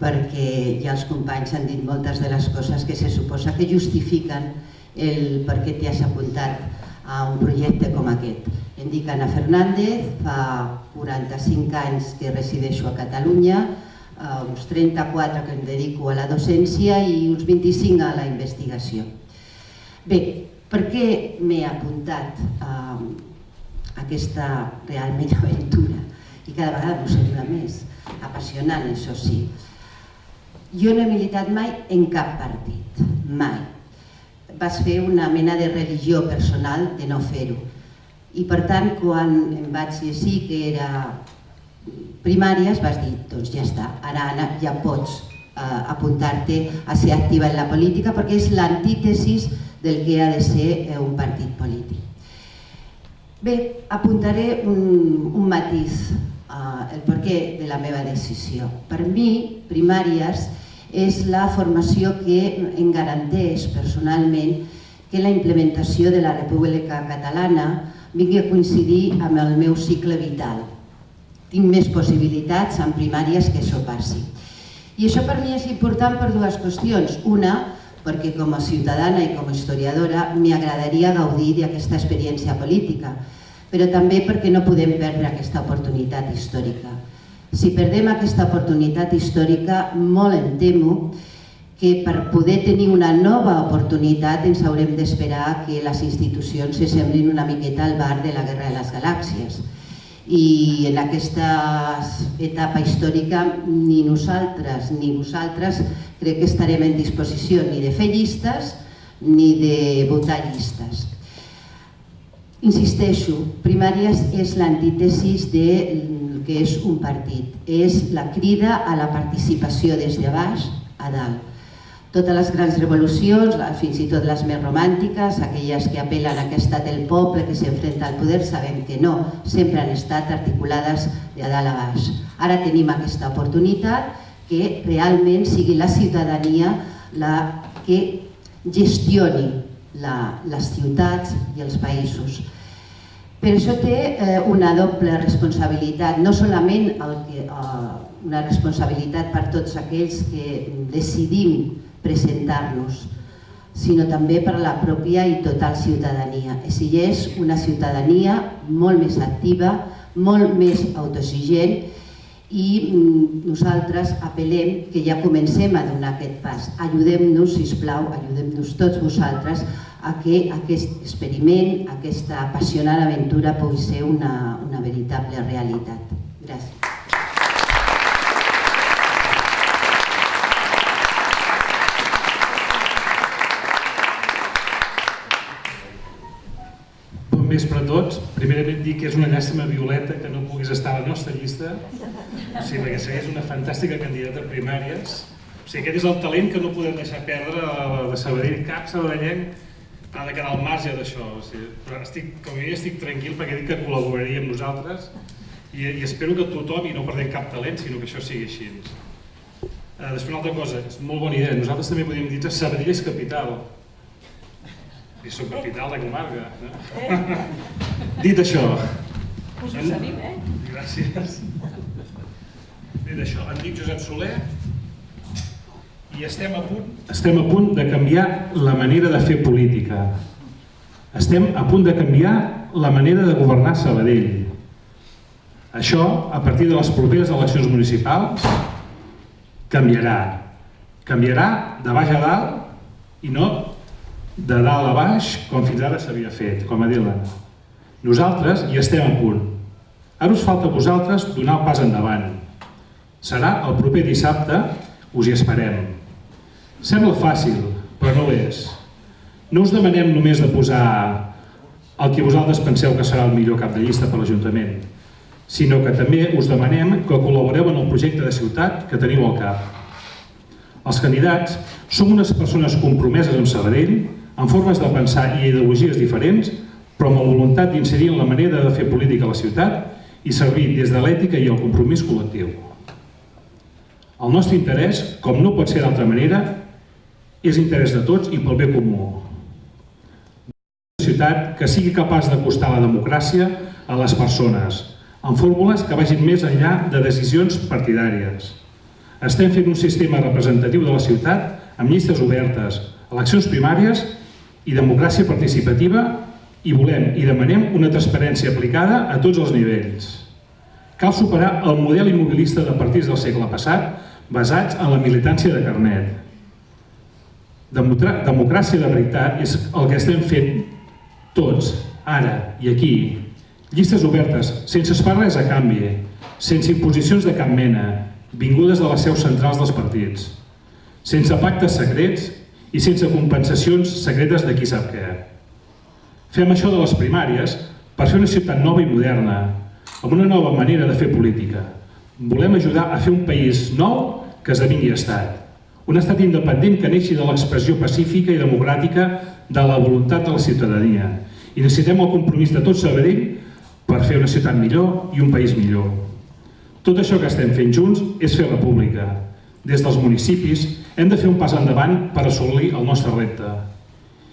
Speaker 5: perquè ja els companys han dit moltes de les coses que se suposa que justifiquen el per què t'has apuntat a un projecte com aquest. Em dic Ana Fernández, fa 45 anys que resideixo a Catalunya, uns 34 que em dedico a la docència i uns 25 a la investigació. Bé, per què m'he apuntat a aquesta realment aventura? I cada vegada m'ho sembla més apassionant, això sí. Jo no he militat mai en cap partit, mai. Vaig fer una mena de religió personal de no fer-ho. I per tant, quan em vaig llegir que era primàries, vaig dir, doncs ja està, ara Anna, ja pots apuntar-te a ser activa en la política perquè és l'antítesis del que ha de ser un partit polític. Bé, apuntaré un matís, el perquè de la meva decisió. Per mi, primàries és la formació que em garanteix personalment que la implementació de la República Catalana vingui a coincidir amb el meu cicle vital. Tinc més possibilitats en primàries que això passi. I això per mi és important per dues qüestions. Una, perquè com a ciutadana i com a historiadora m'agradaria gaudir d'aquesta experiència política, però també perquè no podem perdre aquesta oportunitat històrica. Si perdem aquesta oportunitat històrica, molt em temo que per poder tenir una nova oportunitat ens haurem d'esperar que les institucions se semblin una miqueta al bar de la Guerra de les Galàxies. I en aquesta etapa històrica ni nosaltres ni vosaltres crec que estarem en disposició ni de fer llistes ni de votar llistes. Insisteixo, primàries és l'antítesis del que és un partit. És la crida a la participació des de baix a dalt. Totes les grans revolucions, fins i tot les més romàntiques, aquelles que apel·len a que ha estat el poble que s'enfrenta al poder, sabem que no, sempre han estat articulades de dalt a baix. Ara tenim aquesta oportunitat que realment sigui la ciutadania la que gestioni les ciutats i els països. Per això té una doble responsabilitat, no solament una responsabilitat per tots aquells que decidim presentar-nos, sinó també per la pròpia i total ciutadania. Exigeix una ciutadania molt més activa, molt més autoexigent i nosaltres apel·lem que ja comencem a donar aquest pas. Ajudem-nos, sisplau, ajudem-nos tots vosaltres a que aquest experiment, aquesta apassionant aventura pugui ser una veritable realitat. Gràcies.
Speaker 7: vespre a tots. Primerament dir que és una llàstima, Violeta, que no puguis estar a la nostra llista, perquè segueix una fantàstica candidata a primàries. Aquest és el talent que no podem deixar perdre de Sabadell. Cap sabadellenc ha de quedar al marge d'això. Però com jo estic tranquil perquè dic que col·laboraria amb nosaltres i espero que tothom, i no perdem cap talent, sinó que això sigui així. Després una altra cosa, és molt bona idea. Nosaltres també podríem dir que Sabadell és capital. I som capital de comarca. Dit això...
Speaker 2: Us ho cedim,
Speaker 7: Gràcies. Dit això, em dic Josep Soler i estem a punt de canviar la manera de fer política. Estem a punt de canviar la manera de governar Sabadell. Això, a partir de les properes eleccions municipals, canviarà. Canviarà de baix a dalt i no de dalt a baix, com fins ara s'havia fet, com ha dit l'Anna. Nosaltres hi estem a punt. Ara us falta a vosaltres donar el pas endavant. Serà el proper dissabte, us hi esperem. Sembla fàcil, però no ho és. No us demanem només de posar el que vosaltres penseu que serà el millor cap de llista per l'Ajuntament, sinó que també us demanem que col·laboreu en el projecte de ciutat que teniu al cap. Els candidats som unes persones compromeses amb Sabadell, amb formes de pensar i ideologies diferents, però amb la voluntat d'incidir en la manera de fer política a la ciutat i servir des de l'ètica i el compromís col·lectiu. El nostre interès, com no pot ser d'altra manera, és interès de tots i pel bé comú. Una ciutat que sigui capaç d'acostar la democràcia a les persones, amb fórmules que vagin més enllà de decisions partidàries. Estem fent un sistema representatiu de la ciutat amb llistes obertes, eleccions primàries i democràcia participativa i volem i demanem una transparència aplicada a tots els nivells. Cal superar el model immobilista de partits del segle passat basats en la militància de carnet. Democràcia de veritat és el que estem fent tots, ara i aquí. Llistes obertes, sense esperar res a canvi, sense imposicions de cap mena, vingudes de les seus centrals dels partits, sense pactes secrets i sense compensacions secretes de qui sap què. Fem això de les primàries per fer una ciutat nova i moderna, amb una nova manera de fer política. Volem ajudar a fer un país nou que esdevingui estat. Un estat independent que neixi de l'expressió pacífica i democràtica de la voluntat de la ciutadania. I necessitem el compromís de tot Sabadell per fer una ciutat millor i un país millor. Tot això que estem fent junts és fer república. Des dels municipis hem de fer un pas endavant per assolir el nostre repte.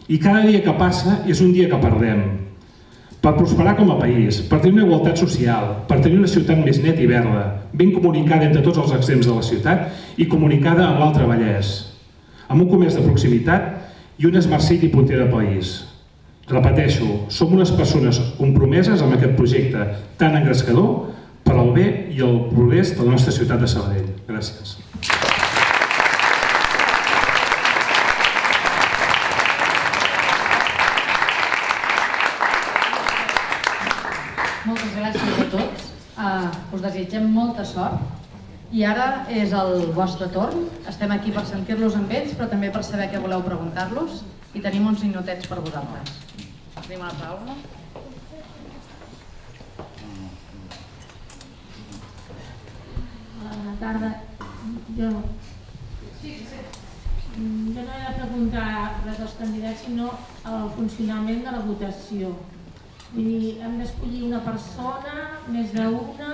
Speaker 7: I cada dia que passa és un dia que perdem. Per prosperar com a país, per tenir una igualtat social, per tenir una ciutat més neta i verda, ben comunicada entre tots els extrems de la ciutat i comunicada amb l'Altre Vallès, amb un comerç de proximitat i un esmercit i punter de país. Repeteixo, som unes persones compromeses amb aquest projecte tan engrescador per al bé i el progrés de la nostra ciutat de Sabadell. Gràcies.
Speaker 1: Moltes gràcies a tots. Us desitgem molta sort. I ara és el vostre torn. Estem aquí per sentir-los amb ells, però també per saber què voleu preguntar-los. I tenim uns minutets per vosaltres. Tenim una paraula.
Speaker 8: Bona tarda. Jo no he de preguntar res als candidats, sinó el funcionament de la votació. Vull dir, hem d'escollir una persona, més d'una,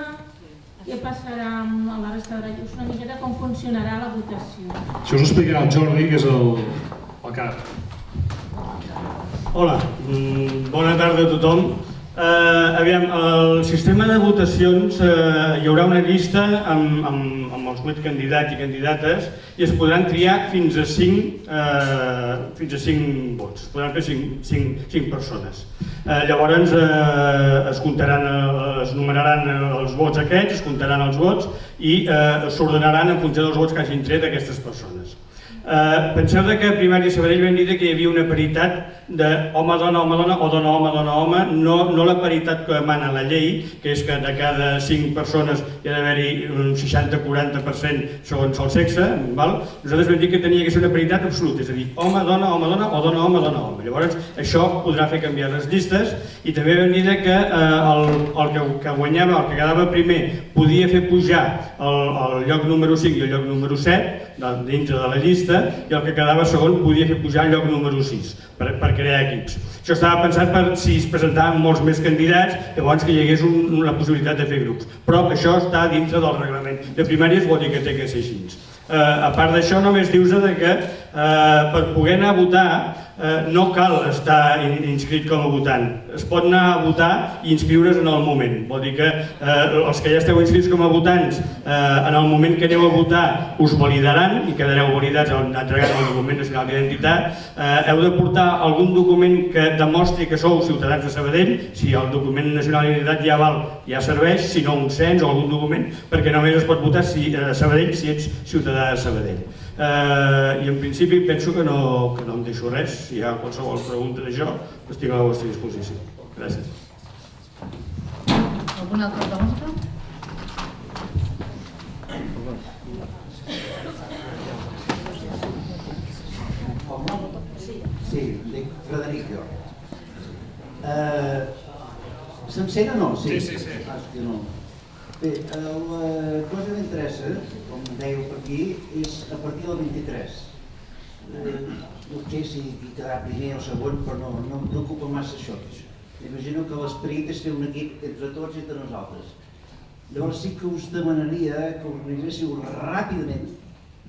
Speaker 8: què passarà amb la resta de la... Una miqueta com funcionarà la votació.
Speaker 7: Això us ho explicarà el Jordi, que és el cap.
Speaker 9: Hola, bona tarda a tothom. Aviam, el sistema de votacions hi haurà una llista amb els 8 candidats i candidates i es podran triar fins a 5 vots, es podran fer 5 persones. Llavors es numeraran els vots aquests, es comptaran els vots i s'ordenaran en funció dels vots que hagin tret aquestes persones. Penseu que a Primària Sabadell vam dir que hi havia una paritat d'home, dona, home, dona, o dona, home, dona, home, no la paritat que emana la llei, que és que de cada 5 persones hi ha d'haver-hi un 60-40% segons el sexe, nosaltres vam dir que tenia que ser una paritat absoluta, és a dir, home, dona, o dona, home, dona, home. Llavors, això podrà fer canviar les llistes i també vam dir que el que guanyava, el que quedava primer, podia fer pujar el lloc número 5 i el lloc número 7 dintre de la llista i el que quedava segon podia fer pujar el lloc número 6 per crear equips. Això estava pensat per si es presentaven molts més candidats, llavors que hi hagués la possibilitat de fer grups. Però això està dintre del reglament de primàries, vol dir que té que ser així. A part d'això, només dius que per poder anar a votar no cal estar inscrit com a votant. Es pot anar a votar i inscriure's en el moment. Vol dir que els que ja esteu inscrits com a votants, en el moment que aneu a votar us validaran i quedareu validats entregant el document nacional d'identitat. Heu de portar algun document que demostri que sou ciutadans de Sabadell. Si el document nacional d'identitat ja val, ja serveix, si no un cens o algun document, perquè només es pot votar a Sabadell si ets ciutadà de Sabadell. I en principi penso que no em deixo res. Si hi ha qualsevol pregunta d'això, estic a la vostra disposició. Gràcies.
Speaker 1: Alguna altra pregunta?
Speaker 10: Sí, em dic Frederic jo. S'encén o no? Sí. Hòstia, no. Bé, la cosa que m'interessa, com dèieu per aquí, és a partir del 23. No sé si hi quedarà primer o segon, però no em preocupa massa això. Imagino que l'esperit és fer un equip entre tots i entre nosaltres. Llavors sí que us demanaria que organitzéssiu ràpidament,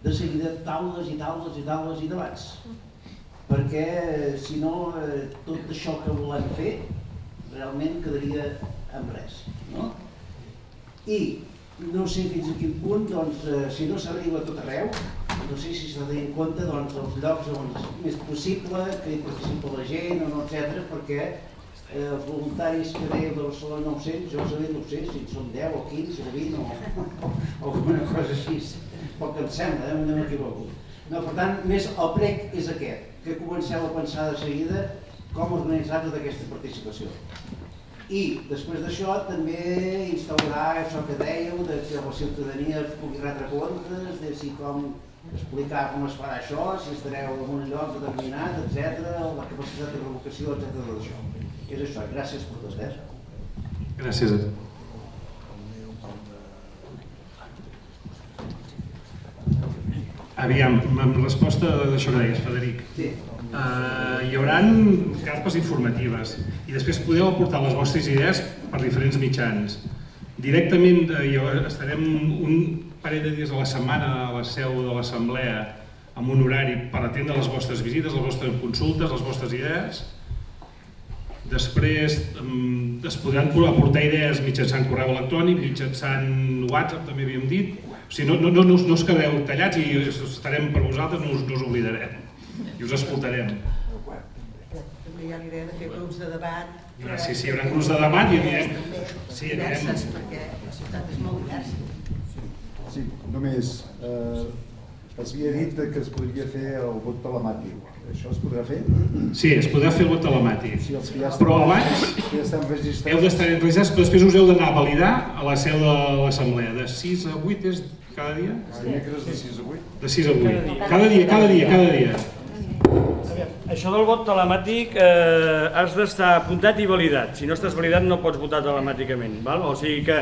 Speaker 10: de seguida, taules i taules i taules i debats. Perquè, si no, tot això que volem fer realment quedaria en res. I no sé fins a quin punt, si no s'arriba a tot arreu, no sé si s'ha de tenir en compte els llocs on és més possible, que hi participa la gent o no, etc. perquè els voluntaris que dèieu de Barcelona 900, jo sabia no sé si en són 10 o 15 o 20 o alguna cosa així, pel que em sembla, no m'equivoco. Per tant, més el prec és aquest, que comenceu a pensar de seguida com organitzar tota aquesta participació. I després d'això també instaurar això que dèieu, que la ciutadania pugui retre comptes, de si com explicar com es farà això, si estareu en un lloc determinat, etc., la capacitat de revocació, etc. d'això. És això, gràcies per tot.
Speaker 7: Gràcies a tu. Aviam, en resposta d'això que deies, Frederic. Hi haurà carpes informatives i després podeu aportar les vostres idees per diferents mitjans. Directament estarem un parell de dies a la setmana a la seu de l'Assemblea amb un horari per atendre les vostres visites, les vostres consultes, les vostres idees. Després es podran aportar idees mitjançant correu electrònic, mitjançant WhatsApp, també havíem dit. O sigui, no us quedeu tallats i estarem per vosaltres, no us oblidarem i us escoltarem.
Speaker 11: També hi ha l'idea de fer grups de debat.
Speaker 7: Sí, hi haurà grups de debat i anirem...
Speaker 11: Diverses, perquè la ciutat és molt diversa.
Speaker 12: Sí, només es havia dit que es podria fer el vot telemàtic. Això es podrà fer?
Speaker 7: Sí, es podrà fer el vot telemàtic. Però abans heu d'estar registrats, però després us heu d'anar a validar a la seu de l'Assemblea. De 6 a 8 és cada dia?
Speaker 12: Dimecres de 6 a 8.
Speaker 7: De 6 a 8. Cada dia.
Speaker 9: Això del vot telemàtic has d'estar apuntat i validat. Si no estàs validat no pots votar telemàticament. O sigui que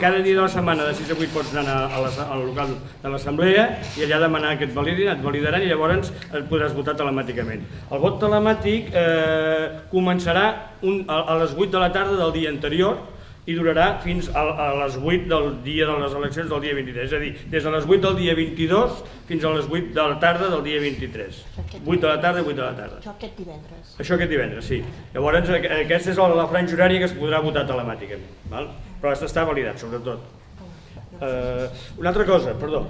Speaker 9: cada dia de la setmana de 6 a 8 pots anar al local de l'Assemblea i allà demanar que et validin, et validaran i llavors et podràs votar telemàticament. El vot telemàtic començarà a les 8 de la tarda del dia anterior i durarà fins a les 8 del dia de les eleccions del dia 23, és a dir, des de les 8 del dia 22 fins a les 8 de la tarda del dia 23. 8 de la tarda i 8 de la tarda.
Speaker 11: Això aquest divendres.
Speaker 9: Això aquest divendres, sí. Llavors, aquesta és la franja horària que es podrà votar telemàticament, però has d'estar validat, sobretot. Una altra cosa, perdó.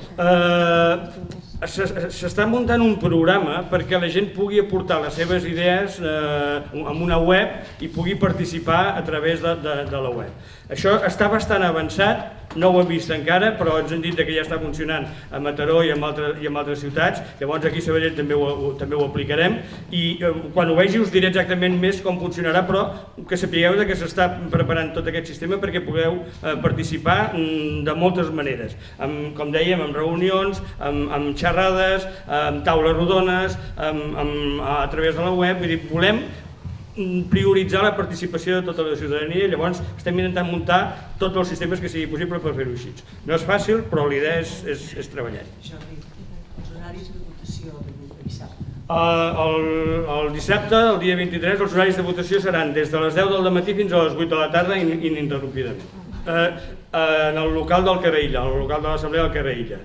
Speaker 9: S'està muntant un programa perquè la gent pugui aportar les seves idees en una web i pugui participar a través de la web. Això està bastant avançat, no ho hem vist encara, però ens han dit que ja està funcionant a Mataró i en altres ciutats, llavors aquí a Sabadell també ho aplicarem i quan ho vegi us diré exactament més com funcionarà, però que sapigueu que s'està preparant tot aquest sistema perquè pugueu participar de moltes maneres, com dèiem, amb reunions, amb xerrades, amb taules rodones, a través de la web, vull dir, volem prioritzar la participació de tota la ciutadania i llavors estem intentant muntar tots els sistemes que sigui possible per fer-ho així. No és fàcil, però la idea és treballar.
Speaker 11: Jordi, els horaris de votació de dissabte.
Speaker 9: El dissabte, el dia 23, els horaris de votació seran des de les 10 del matí fins a les 8 de la tarda ininterrompidament. En el local del carrer Illa, el local de l'Assemblea del carrer Illa.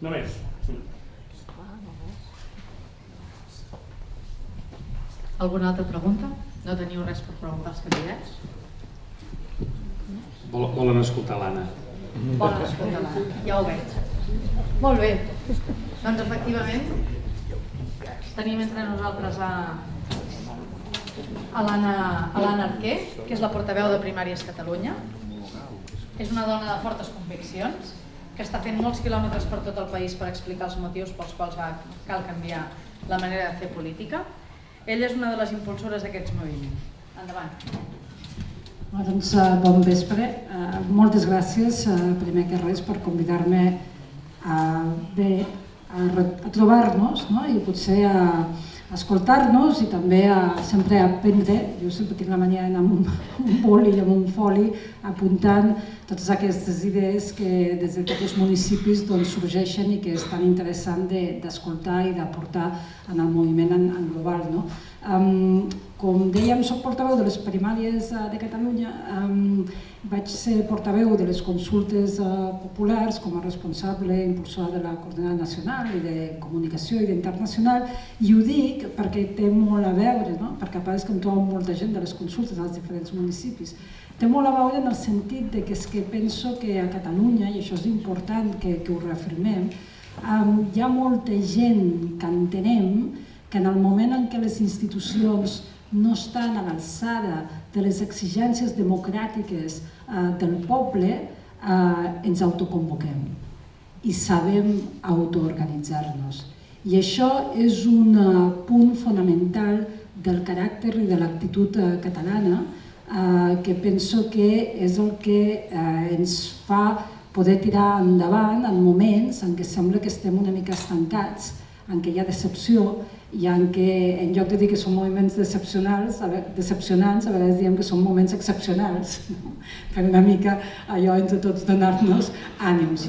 Speaker 9: Només.
Speaker 1: Alguna altra pregunta? No teniu res per preguntar als candidats?
Speaker 7: Volen escoltar l'Anna.
Speaker 1: Volen escoltar l'Anna, ja ho veig. Molt bé, doncs efectivament tenim entre nosaltres a l'Anna Arquer, que és la portaveu de Primàries Catalunya. És una dona de fortes conviccions, que està fent molts quilòmetres per tot el país per explicar els motius pels quals cal canviar la manera de fer política. Ella és una de les impulsores d'aquests moviments. Endavant.
Speaker 13: Doncs bon vespre. Moltes gràcies, primer que res, per convidar-me a trobar-nos i potser a escoltar-nos i també sempre a aprendre. Jo sempre tinc la mania d'anar amb un boli i amb un foli apuntant totes aquestes idees que des de tots els municipis sorgeixen i que és tan interessant d'escoltar i d'aportar en el moviment en global. Com dèiem, soc portaveu de les primàries de Catalunya, vaig ser portaveu de les consultes populars com a responsable impulsora de la Coordinada Nacional i de Comunicació i d'Internacional, i ho dic perquè té molt a veure, perquè a part és que em trobo molta gent de les consultes als diferents municipis. Té molt a veure en el sentit que és que penso que a Catalunya, i això és important que ho reafirmem, hi ha molta gent que entenem que en el moment en què les institucions no estan a l'alçada de les exigències democràtiques del poble, ens autoconvoquem i sabem autoorganitzar-nos. I això és un punt fonamental del caràcter i de l'actitud catalana que penso que és el que ens fa poder tirar endavant en moments en què sembla que estem una mica estancats, en què hi ha decepció i en què, en lloc de dir que són moviments decepcionants, a vegades diem que són moments excepcionals, per una mica allò entre tots donar-nos ànims.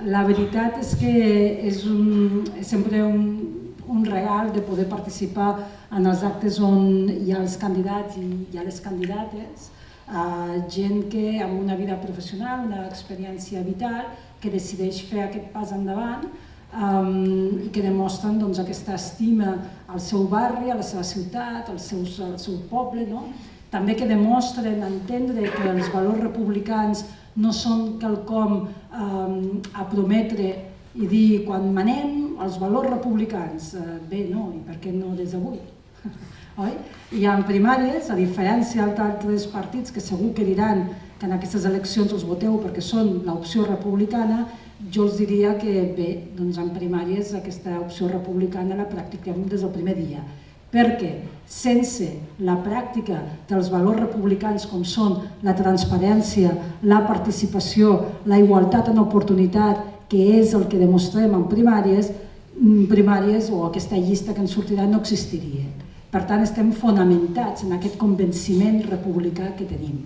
Speaker 13: La veritat és que és sempre un regal de poder participar en els actes on hi ha els candidats i hi ha les candidates, gent que amb una vida professional, una experiència vital, que decideix fer aquest pas endavant i que demostren aquesta estima al seu barri, a la seva ciutat, al seu poble. També que demostren entendre que els valors republicans no són quelcom a prometre i dir quan manem els valors republicans. Bé, no, i per què no des d'avui? I en primàries, a diferència d'altres partits que segur que diran que en aquestes eleccions els voteu perquè són l'opció republicana, jo els diria que bé, doncs en primàries aquesta opció republicana la practiquem des del primer dia, perquè sense la pràctica dels valors republicans com són la transparència, la participació, la igualtat en oportunitat, que és el que demostrem en primàries o aquesta llista que ens sortirà no existiria. Per tant, estem fonamentats en aquest convenciment republicà que tenim.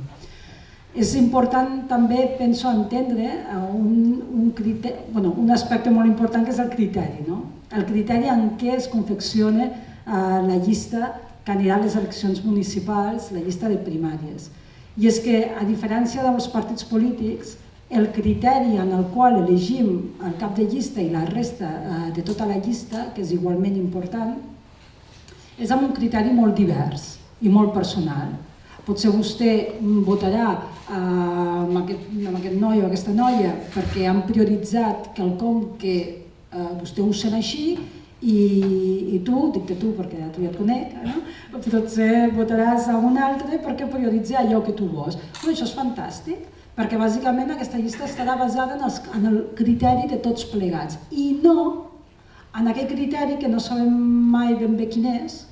Speaker 13: És important també, penso, entendre un aspecte molt important que és el criteri. El criteri en què es confecciona la llista que anirà a les eleccions municipals, la llista de primàries. I és que, a diferència dels partits polítics, el criteri en el qual elegim el cap de llista i la resta de tota la llista, que és igualment important, és amb un criteri molt divers i molt personal. Potser vostè votarà amb aquest noi o aquesta noia perquè han prioritzat quelcom que vostè ho sent així I tu, dic tu perquè a tu ja et conec, potser votaràs a un altre perquè prioritza allò que tu vols. Però això és fantàstic, perquè bàsicament aquesta llista estarà basada en el criteri de tots plegats i no en aquell criteri que no sabem mai ben bé quin és,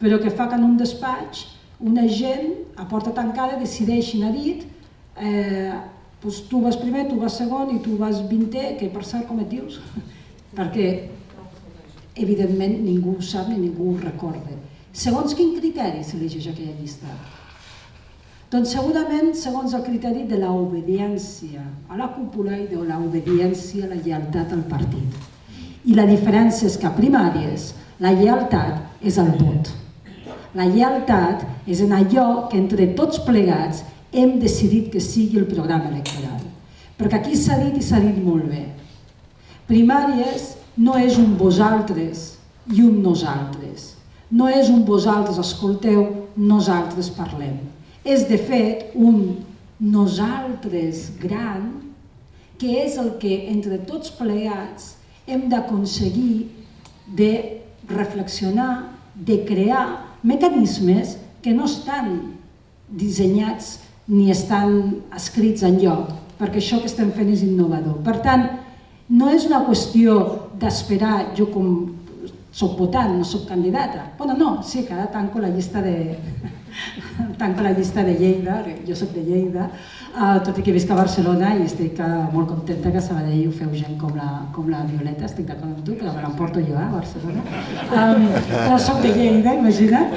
Speaker 13: però que fa que en un despatx una gent a porta tancada decideixin a dit tu vas primer, tu vas segon i tu vas 20è, que per cert com et dius? Perquè evidentment ningú ho sap ni ningú ho recorda. Segons quin criteri s'elegeix aquella llista? Doncs segurament segons el criteri de l'obediència a la cúpula i de l'obediència a la lleialtat al partit. I la diferència és que a primàries la lleialtat és el vot. La lleialtat és en allò que entre tots plegats hem decidit que sigui el programa electoral. Perquè aquí s'ha dit i s'ha dit molt bé. Primàries no és un vosaltres i un nosaltres. No és un vosaltres escolteu, nosaltres parlem. És de fet un nosaltres gran que és el que entre tots plegats hem d'aconseguir de reflexionar, de crear mecanismes que no estan dissenyats ni estan escrits enlloc, perquè això que estem fent és innovador. Per tant, no és una qüestió d'esperar, jo com soc votant, no soc candidata. Bueno, no, sí que ara tanco la llista de Lleida, jo soc de Lleida, tot i que visc a Barcelona i estic molt contenta que a Sabadell ho feu gent com la Violeta, estic d'acord amb tu, però me l'emporto jo a Barcelona. Però soc de Lleida, imagina't,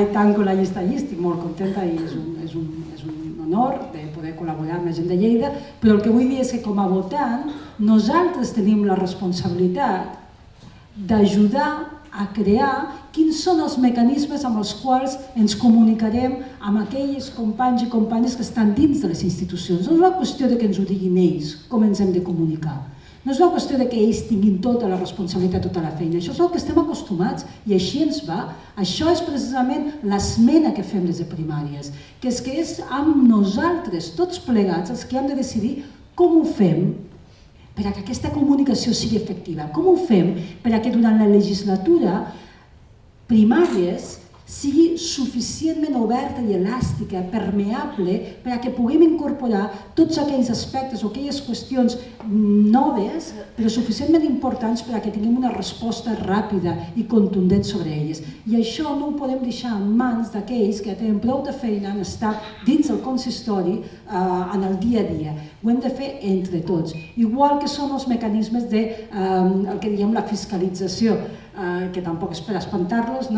Speaker 13: i tanco la llista allí, estic molt contenta i és un honor de poder col·laborar amb la gent de Lleida, però el que vull dir és que com a votant nosaltres tenim la responsabilitat d'ajudar a crear quins són els mecanismes amb els quals ens comunicarem amb aquells companys i companyes que estan dins de les institucions. No és una qüestió que ens ho diguin ells, com ens hem de comunicar. No és una qüestió que ells tinguin tota la responsabilitat, tota la feina. Això és el que estem acostumats i així ens va. Això és precisament l'esmena que fem des de primàries, que és amb nosaltres, tots plegats, els que hem de decidir com ho fem per a que aquesta comunicació sigui efectiva. Com ho fem per a que durant la legislatura primàries sigui suficientment oberta i elàstica, permeable, per a que puguem incorporar tots aquells aspectes o aquelles qüestions noves, però suficientment importants per a que tinguem una resposta ràpida i contundent sobre elles. I això no ho podem deixar en mans d'aquells que tenen prou de feina en estar dins del consistori en el dia a dia. Ho hem de fer entre tots. Igual que són els mecanismes de el que diem la fiscalització, que tampoc és per espantar-los,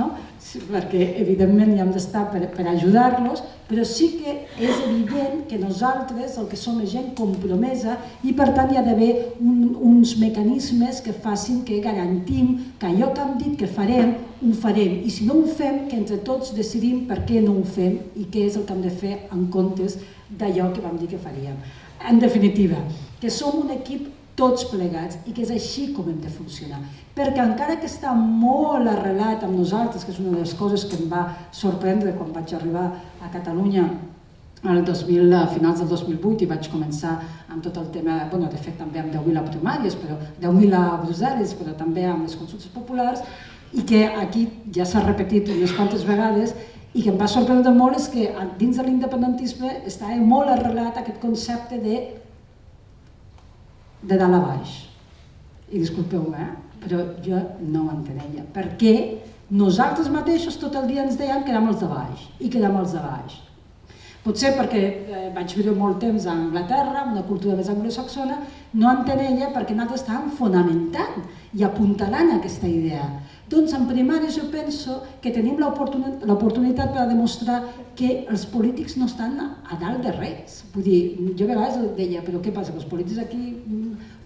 Speaker 13: perquè evidentment hi hem d'estar per ajudar-los, però sí que és evident que nosaltres el que som és gent compromesa i per tant hi ha d'haver uns mecanismes que facin que garantim que allò que hem dit que farem, ho farem, i si no ho fem, que entre tots decidim per què no ho fem i què és el que hem de fer en comptes d'allò que vam dir que faríem. En definitiva, que som un equip tots plegats i que és així com hem de funcionar. Perquè encara que està molt arrelat amb nosaltres, que és una de les coses que em va sorprendre quan vaig arribar a Catalunya a finals del 2008 i vaig començar amb tot el tema, de fet també amb 10.000 a primàries, 10.000 a Brussel·les, però també amb les consultes populars, i que aquí ja s'ha repetit unes quantes vegades, i que em va sorprendre molt és que dins de l'independentisme estava molt arrelat aquest concepte de dalt a baix. I disculpeu-me, però jo no ho enteneia. Perquè nosaltres mateixos tot el dia ens dèiem que érem els de baix i que érem els de baix. Potser perquè vaig viure molt temps a Anglaterra, amb una cultura més anglosaxona, no enteneia perquè nosaltres estàvem fonamentant i apuntalant aquesta idea. Doncs en primàries jo penso que tenim l'oportunitat per demostrar que els polítics no estan a dalt de res. Vull dir, jo a vegades deia, però què passa, que els polítics aquí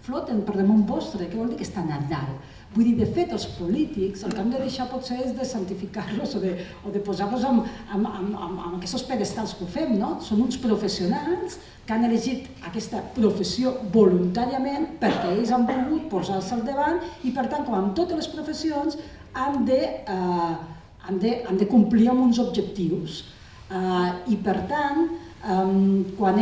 Speaker 13: floten per damunt vostre, què vol dir que estan a dalt? Vull dir, de fet, els polítics, el que hem de deixar potser és de santificar-los o de posar-los amb aquests pedestals que ho fem, no? Són uns professionals que han elegit aquesta professió voluntàriament perquè ells han volgut posar-se al davant i, per tant, com amb totes les professions, han de complir amb uns objectius. I, per tant, Quan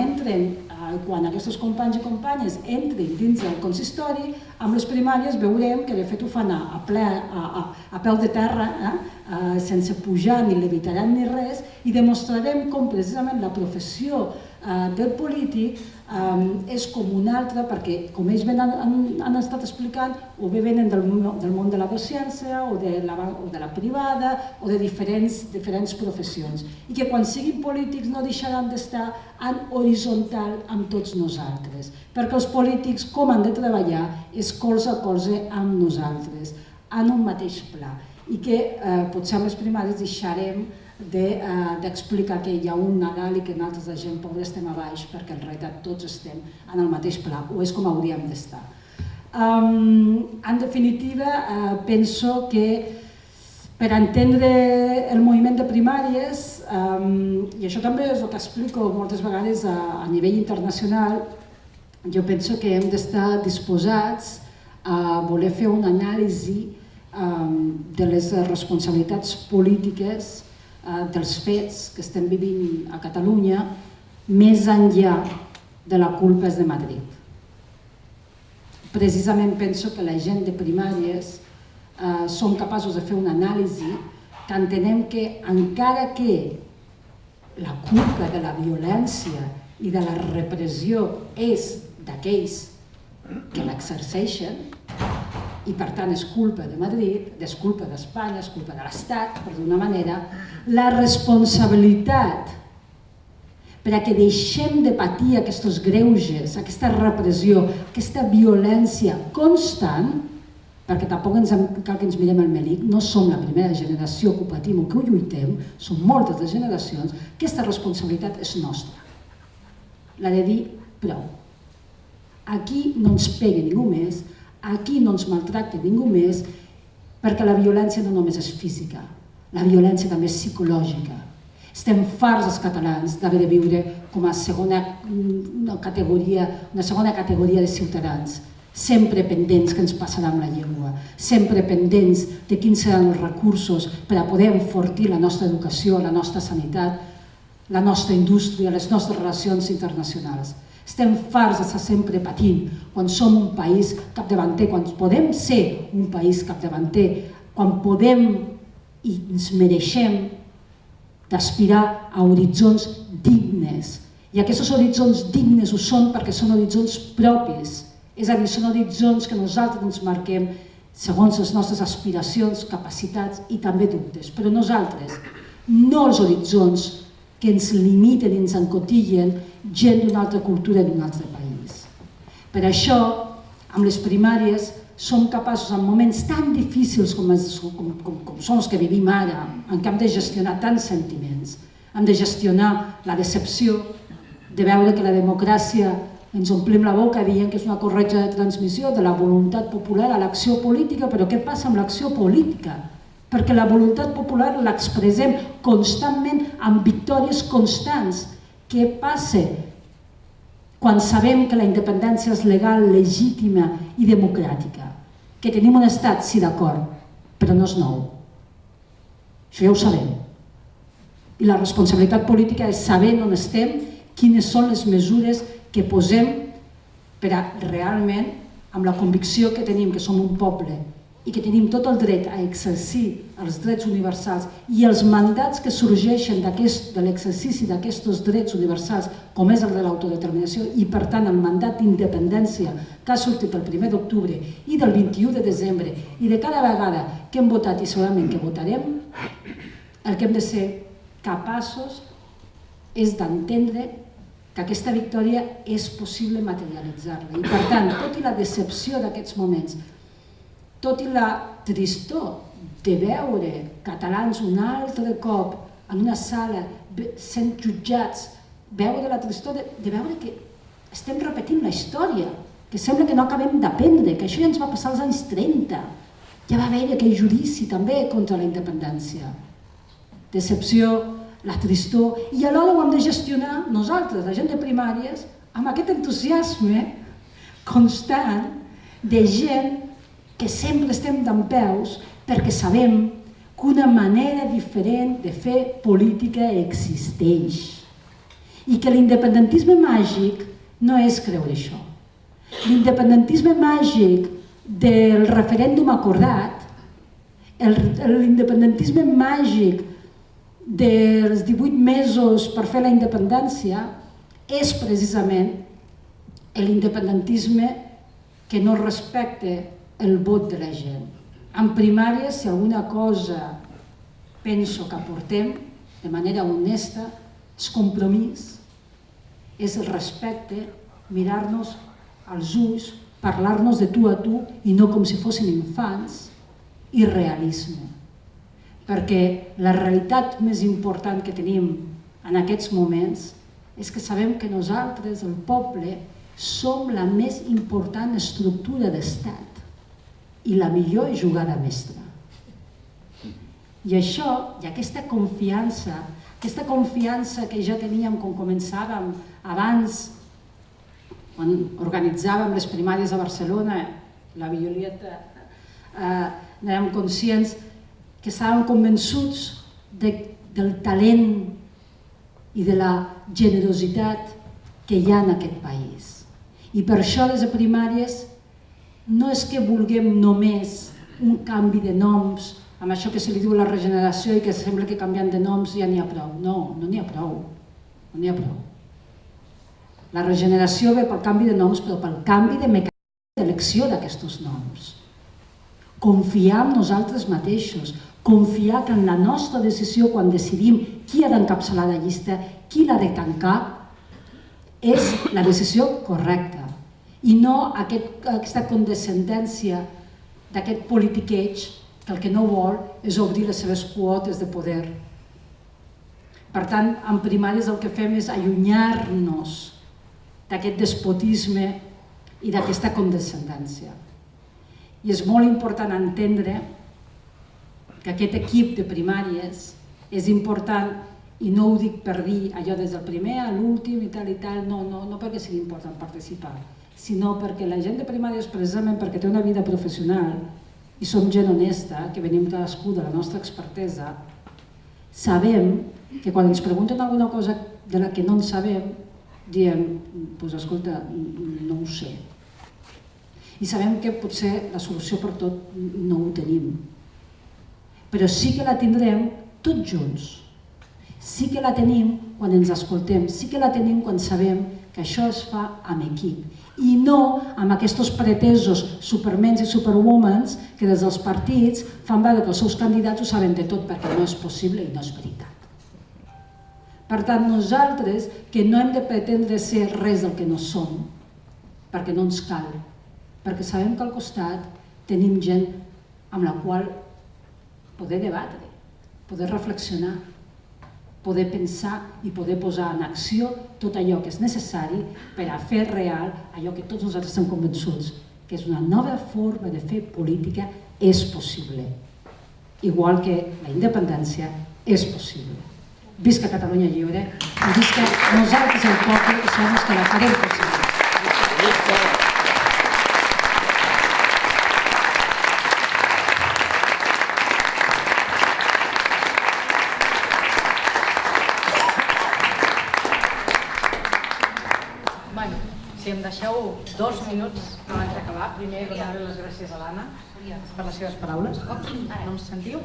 Speaker 13: aquests companys i companyes entrin dins del consistori, amb les primàries veurem que de fet ho fan a peu de terra, sense pujar ni levitaran ni res, i demostrarem com precisament la professió del polític és com una altra, perquè com ells han estat explicant, o bé venen del món de la docència o de la privada o de diferents professions, i que quan siguin polítics no deixaran d'estar en horitzontal amb tots nosaltres, perquè els polítics com han de treballar és colze a colze amb nosaltres, en un mateix pla, i que potser amb les primàries deixarem d'explicar que hi ha un Nadal i que nosaltres, la gent pobra, estem a baix, perquè en realitat tots estem en el mateix pla, o és com hauríem d'estar. En definitiva, penso que per entendre el moviment de primàries, i això també és el que explico moltes vegades a nivell internacional, jo penso que hem d'estar disposats a voler fer una anàlisi de les responsabilitats polítiques dels fets que estem vivint a Catalunya, més enllà de la culpa és de Madrid. Precisament penso que la gent de primàries som capaços de fer una anàlisi que entenem que encara que la culpa de la violència i de la repressió és d'aquells que l'exerceixen, i per tant és culpa de Madrid, és culpa d'Espanya, és culpa de l'Estat, per d'una manera, la responsabilitat perquè deixem de patir aquests greuges, aquesta repressió, aquesta violència constant, perquè tampoc cal que ens mirem el melic, no som la primera generació que ho patim o que ho lluitem, són moltes les generacions, aquesta responsabilitat és nostra. La de dir prou. Aquí no ens pegui ningú més, aquí no ens maltracta ningú més, perquè la violència no només és física, la violència també és psicològica. Estem farts els catalans d'haver de viure com a segona categoria de ciutadans, sempre pendents que ens passarà amb la llengua, sempre pendents de quins seran els recursos per a poder enfortir la nostra educació, la nostra sanitat, la nostra indústria, les nostres relacions internacionals. Estem farts d'estar sempre patint quan som un país capdavanter, quan podem ser un país capdavanter, quan podem i ens mereixem d'aspirar a horitzons dignes. I aquests horitzons dignes ho són perquè són horitzons propis, és a dir, són horitzons que nosaltres ens marquem segons les nostres aspiracions, capacitats i també dubtes, però nosaltres, no els horitzons que ens limiten i ens encotillen gent d'una altra cultura i d'un altre país. Per això, amb les primàries, som capaços, en moments tan difícils com són els que vivim ara, en què hem de gestionar tants sentiments, hem de gestionar la decepció de veure que la democràcia ens omplim la boca dient que és una corretja de transmissió de la voluntat popular a l'acció política, però què passa amb l'acció política? Perquè la voluntat popular l'expressem constantment amb victòries constants. Què passa quan sabem que la independència és legal, legítima i democràtica? Que tenim un estat, sí, d'acord, però no és nou. Això ja ho sabem. I la responsabilitat política és saber on estem, quines són les mesures que posem per a realment, amb la convicció que tenim que som un poble i que tenim tot el dret a exercir els drets universals i els mandats que sorgeixen de l'exercici d'aquests drets universals, com és el de l'autodeterminació i, per tant, el mandat d'independència que ha sortit el 1 d'octubre i del 21 de desembre i de cada vegada que hem votat i segurament que votarem, el que hem de ser capaços és d'entendre que aquesta victòria és possible materialitzar-la. I, per tant, tot i la decepció d'aquests moments, tot i la tristor de veure catalans un altre cop en una sala sent jutjats, veure la tristor de veure que estem repetint la història, que sembla que no acabem d'aprendre, que això ja ens va passar als anys 30. Ja va haver aquell judici també contra la independència. Decepció, la tristor, i alhora ho hem de gestionar nosaltres, la gent de primàries, amb aquest entusiasme constant de gent que sempre estem dempeus perquè sabem que una manera diferent de fer política existeix I que l'independentisme màgic no és creure això. L'independentisme màgic del referèndum acordat, l'independentisme màgic dels 18 mesos per fer la independència és precisament l'independentisme que no respecta el vot de la gent. En primàries, si alguna cosa penso que aportem de manera honesta, és compromís, és el respecte, mirar-nos als ulls, parlar-nos de tu a tu i no com si fossin infants, i realisme. Perquè la realitat més important que tenim en aquests moments és que sabem que nosaltres, el poble, som la més important estructura d'estat i la millor jugada mestra. I això, i aquesta confiança que ja teníem quan començàvem abans, quan organitzàvem les primàries a Barcelona, la Violeta, érem conscients que estàvem convençuts del talent i de la generositat que hi ha en aquest país. I per això des de primàries no és que vulguem només un canvi de noms, amb això que se li diu la regeneració i que sembla que canviant de noms ja n'hi ha prou. No, no n'hi ha prou. No n'hi ha prou. La regeneració ve pel canvi de noms, però pel canvi de mecanisme d'elecció d'aquests noms. Confiar en nosaltres mateixos, confiar que en la nostra decisió, quan decidim qui ha d'encapçalar la llista, qui l'ha de tancar, és la decisió correcta. I no aquesta condescendència d'aquest politiqueig que el que no vol és obrir les seves quotes de poder. Per tant, en primàries el que fem és allunyar-nos d'aquest despotisme i d'aquesta condescendència. I és molt important entendre que aquest equip de primàries és important, i no ho dic per dir allò des del primer a l'últim i tal, no perquè sigui important participar, sinó perquè la gent de primàries, precisament perquè té una vida professional i som gent honesta, que venim cadascú de la nostra expertesa, sabem que quan ens pregunten alguna cosa de la que no en sabem, diem, doncs escolta, no ho sé. I sabem que potser la solució per tot no ho tenim. Però sí que la tindrem tots junts. Sí que la tenim quan ens escoltem, sí que la tenim quan sabem que això es fa amb equip. I no amb aquests pretesos supermens i superwomans que des dels partits fan veure que els seus candidats ho saben de tot perquè no és possible i no és veritat. Per tant, nosaltres que no hem de pretendre ser res del que no som, perquè no ens cal, perquè sabem que al costat tenim gent amb la qual poder debatre, poder reflexionar, poder pensar i poder posar en acció tot allò que és necessari per a fer real allò que tots nosaltres estem convençuts, que és una nova forma de fer política és possible, igual que la independència és possible. Visca Catalunya lliure i visca nosaltres el poble que som els que la farem possible.
Speaker 1: Si em deixeu 2 minuts abans d'acabar, primer donar les gràcies a l'Anna per les seves paraules. No em sentiu?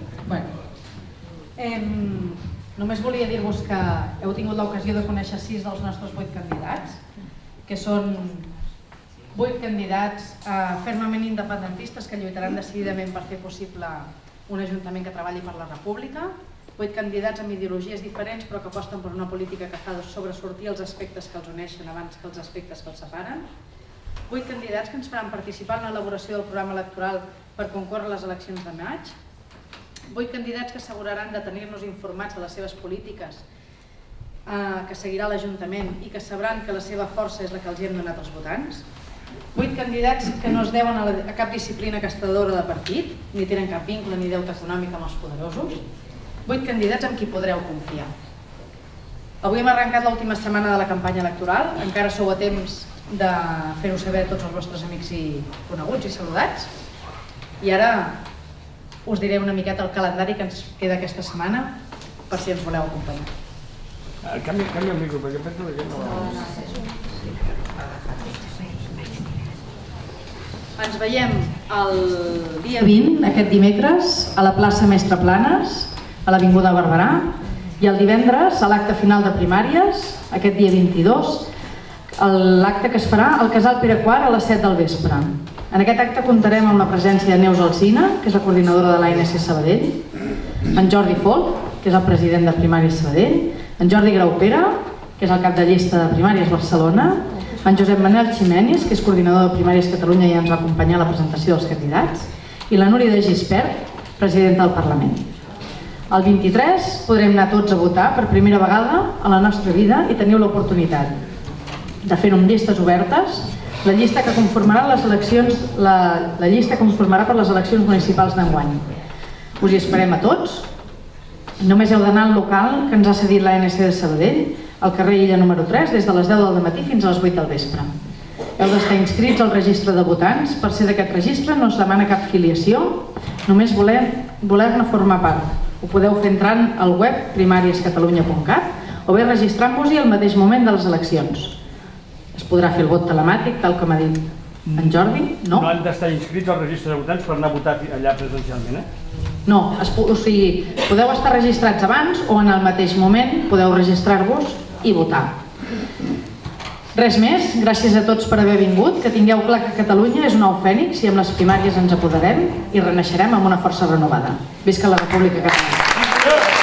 Speaker 1: Només volia dir-vos que heu tingut l'ocasió de conèixer 6 dels nostres 8 candidats, que són 8 candidats fermament independentistes que lluitaran decididament per fer possible un ajuntament que treballi per la República, 8 candidats amb ideologies diferents però que aposten per una política que fa sobresortir els aspectes que els uneixen abans que els aspectes que els separen, 8 candidats que ens faran participar en l'elaboració del programa electoral per concórrer a les eleccions de maig, 8 candidats que asseguraran de tenir-nos informats de les seves polítiques que seguirà l'Ajuntament i que sabran que la seva força és la que els hi hem donat els votants, 8 candidats que no es deuen a cap disciplina castadora de partit, ni tenen cap vincle ni deute econòmic amb els poderosos, 8 candidats amb qui podreu confiar. Avui hem arrencat l'última setmana de la campanya electoral, encara sou a temps de fer-ho saber a tots els vostres amics i coneguts i saludats. I ara us diré una miqueta el calendari que ens queda aquesta setmana per si ens voleu acompanyar.
Speaker 9: Canvia el micro, perquè penso que no va.
Speaker 1: Ens veiem el dia 20, aquest dimecres, a la plaça Mestre Planes, a l'Avinguda Barberà, i el divendres, a l'acte final de primàries, aquest dia 22, l'acte que es farà al Casal Pere IV a les 7 del vespre. En aquest acte comptarem amb la presència de Neus Alsina, que és la coordinadora de l'ANC Sabadell, en Jordi Folk, que és el president de Primàries Sabadell, en Jordi Graupera, que és el cap de llista de Primàries Barcelona, en Josep Manel Ximenis, que és coordinador de Primàries Catalunya i ens va acompanyar a la presentació dels candidats, i la Núria de Gispert, presidenta del Parlament. El 23 podrem anar tots a votar per primera vegada a la nostra vida i teniu l'oportunitat de fer-ho amb llistes obertes, la llista que conformarà les eleccions, la llista que conformarà per les eleccions municipals d'enguany. Us hi esperem a tots. Només heu d'anar al local que ens ha cedit l'ANC de Sabadell, al carrer Illa número 3, des de les 10 del matí fins a les 8 del vespre. Heu d'estar inscrits al registre de votants. Per ser d'aquest registre no es demana cap filiació, només voler-ne formar part. Ho podeu fer entrant al web primariescatalunya.cat o bé registrant-vos-hi al mateix moment de les eleccions. Es podrà fer el vot telemàtic, tal com ha dit en Jordi? No?
Speaker 9: No han d'estar inscrits al registre de votants per anar a votar allà presencialment,
Speaker 1: No, o sigui, podeu estar registrats abans o en el mateix moment podeu registrar-vos i votar. Res més, gràcies a tots per haver vingut, que tingueu clar que Catalunya és un nou fènix i amb les primàries ens apoderem i renaixerem amb una força renovada. Visca la República Catalana!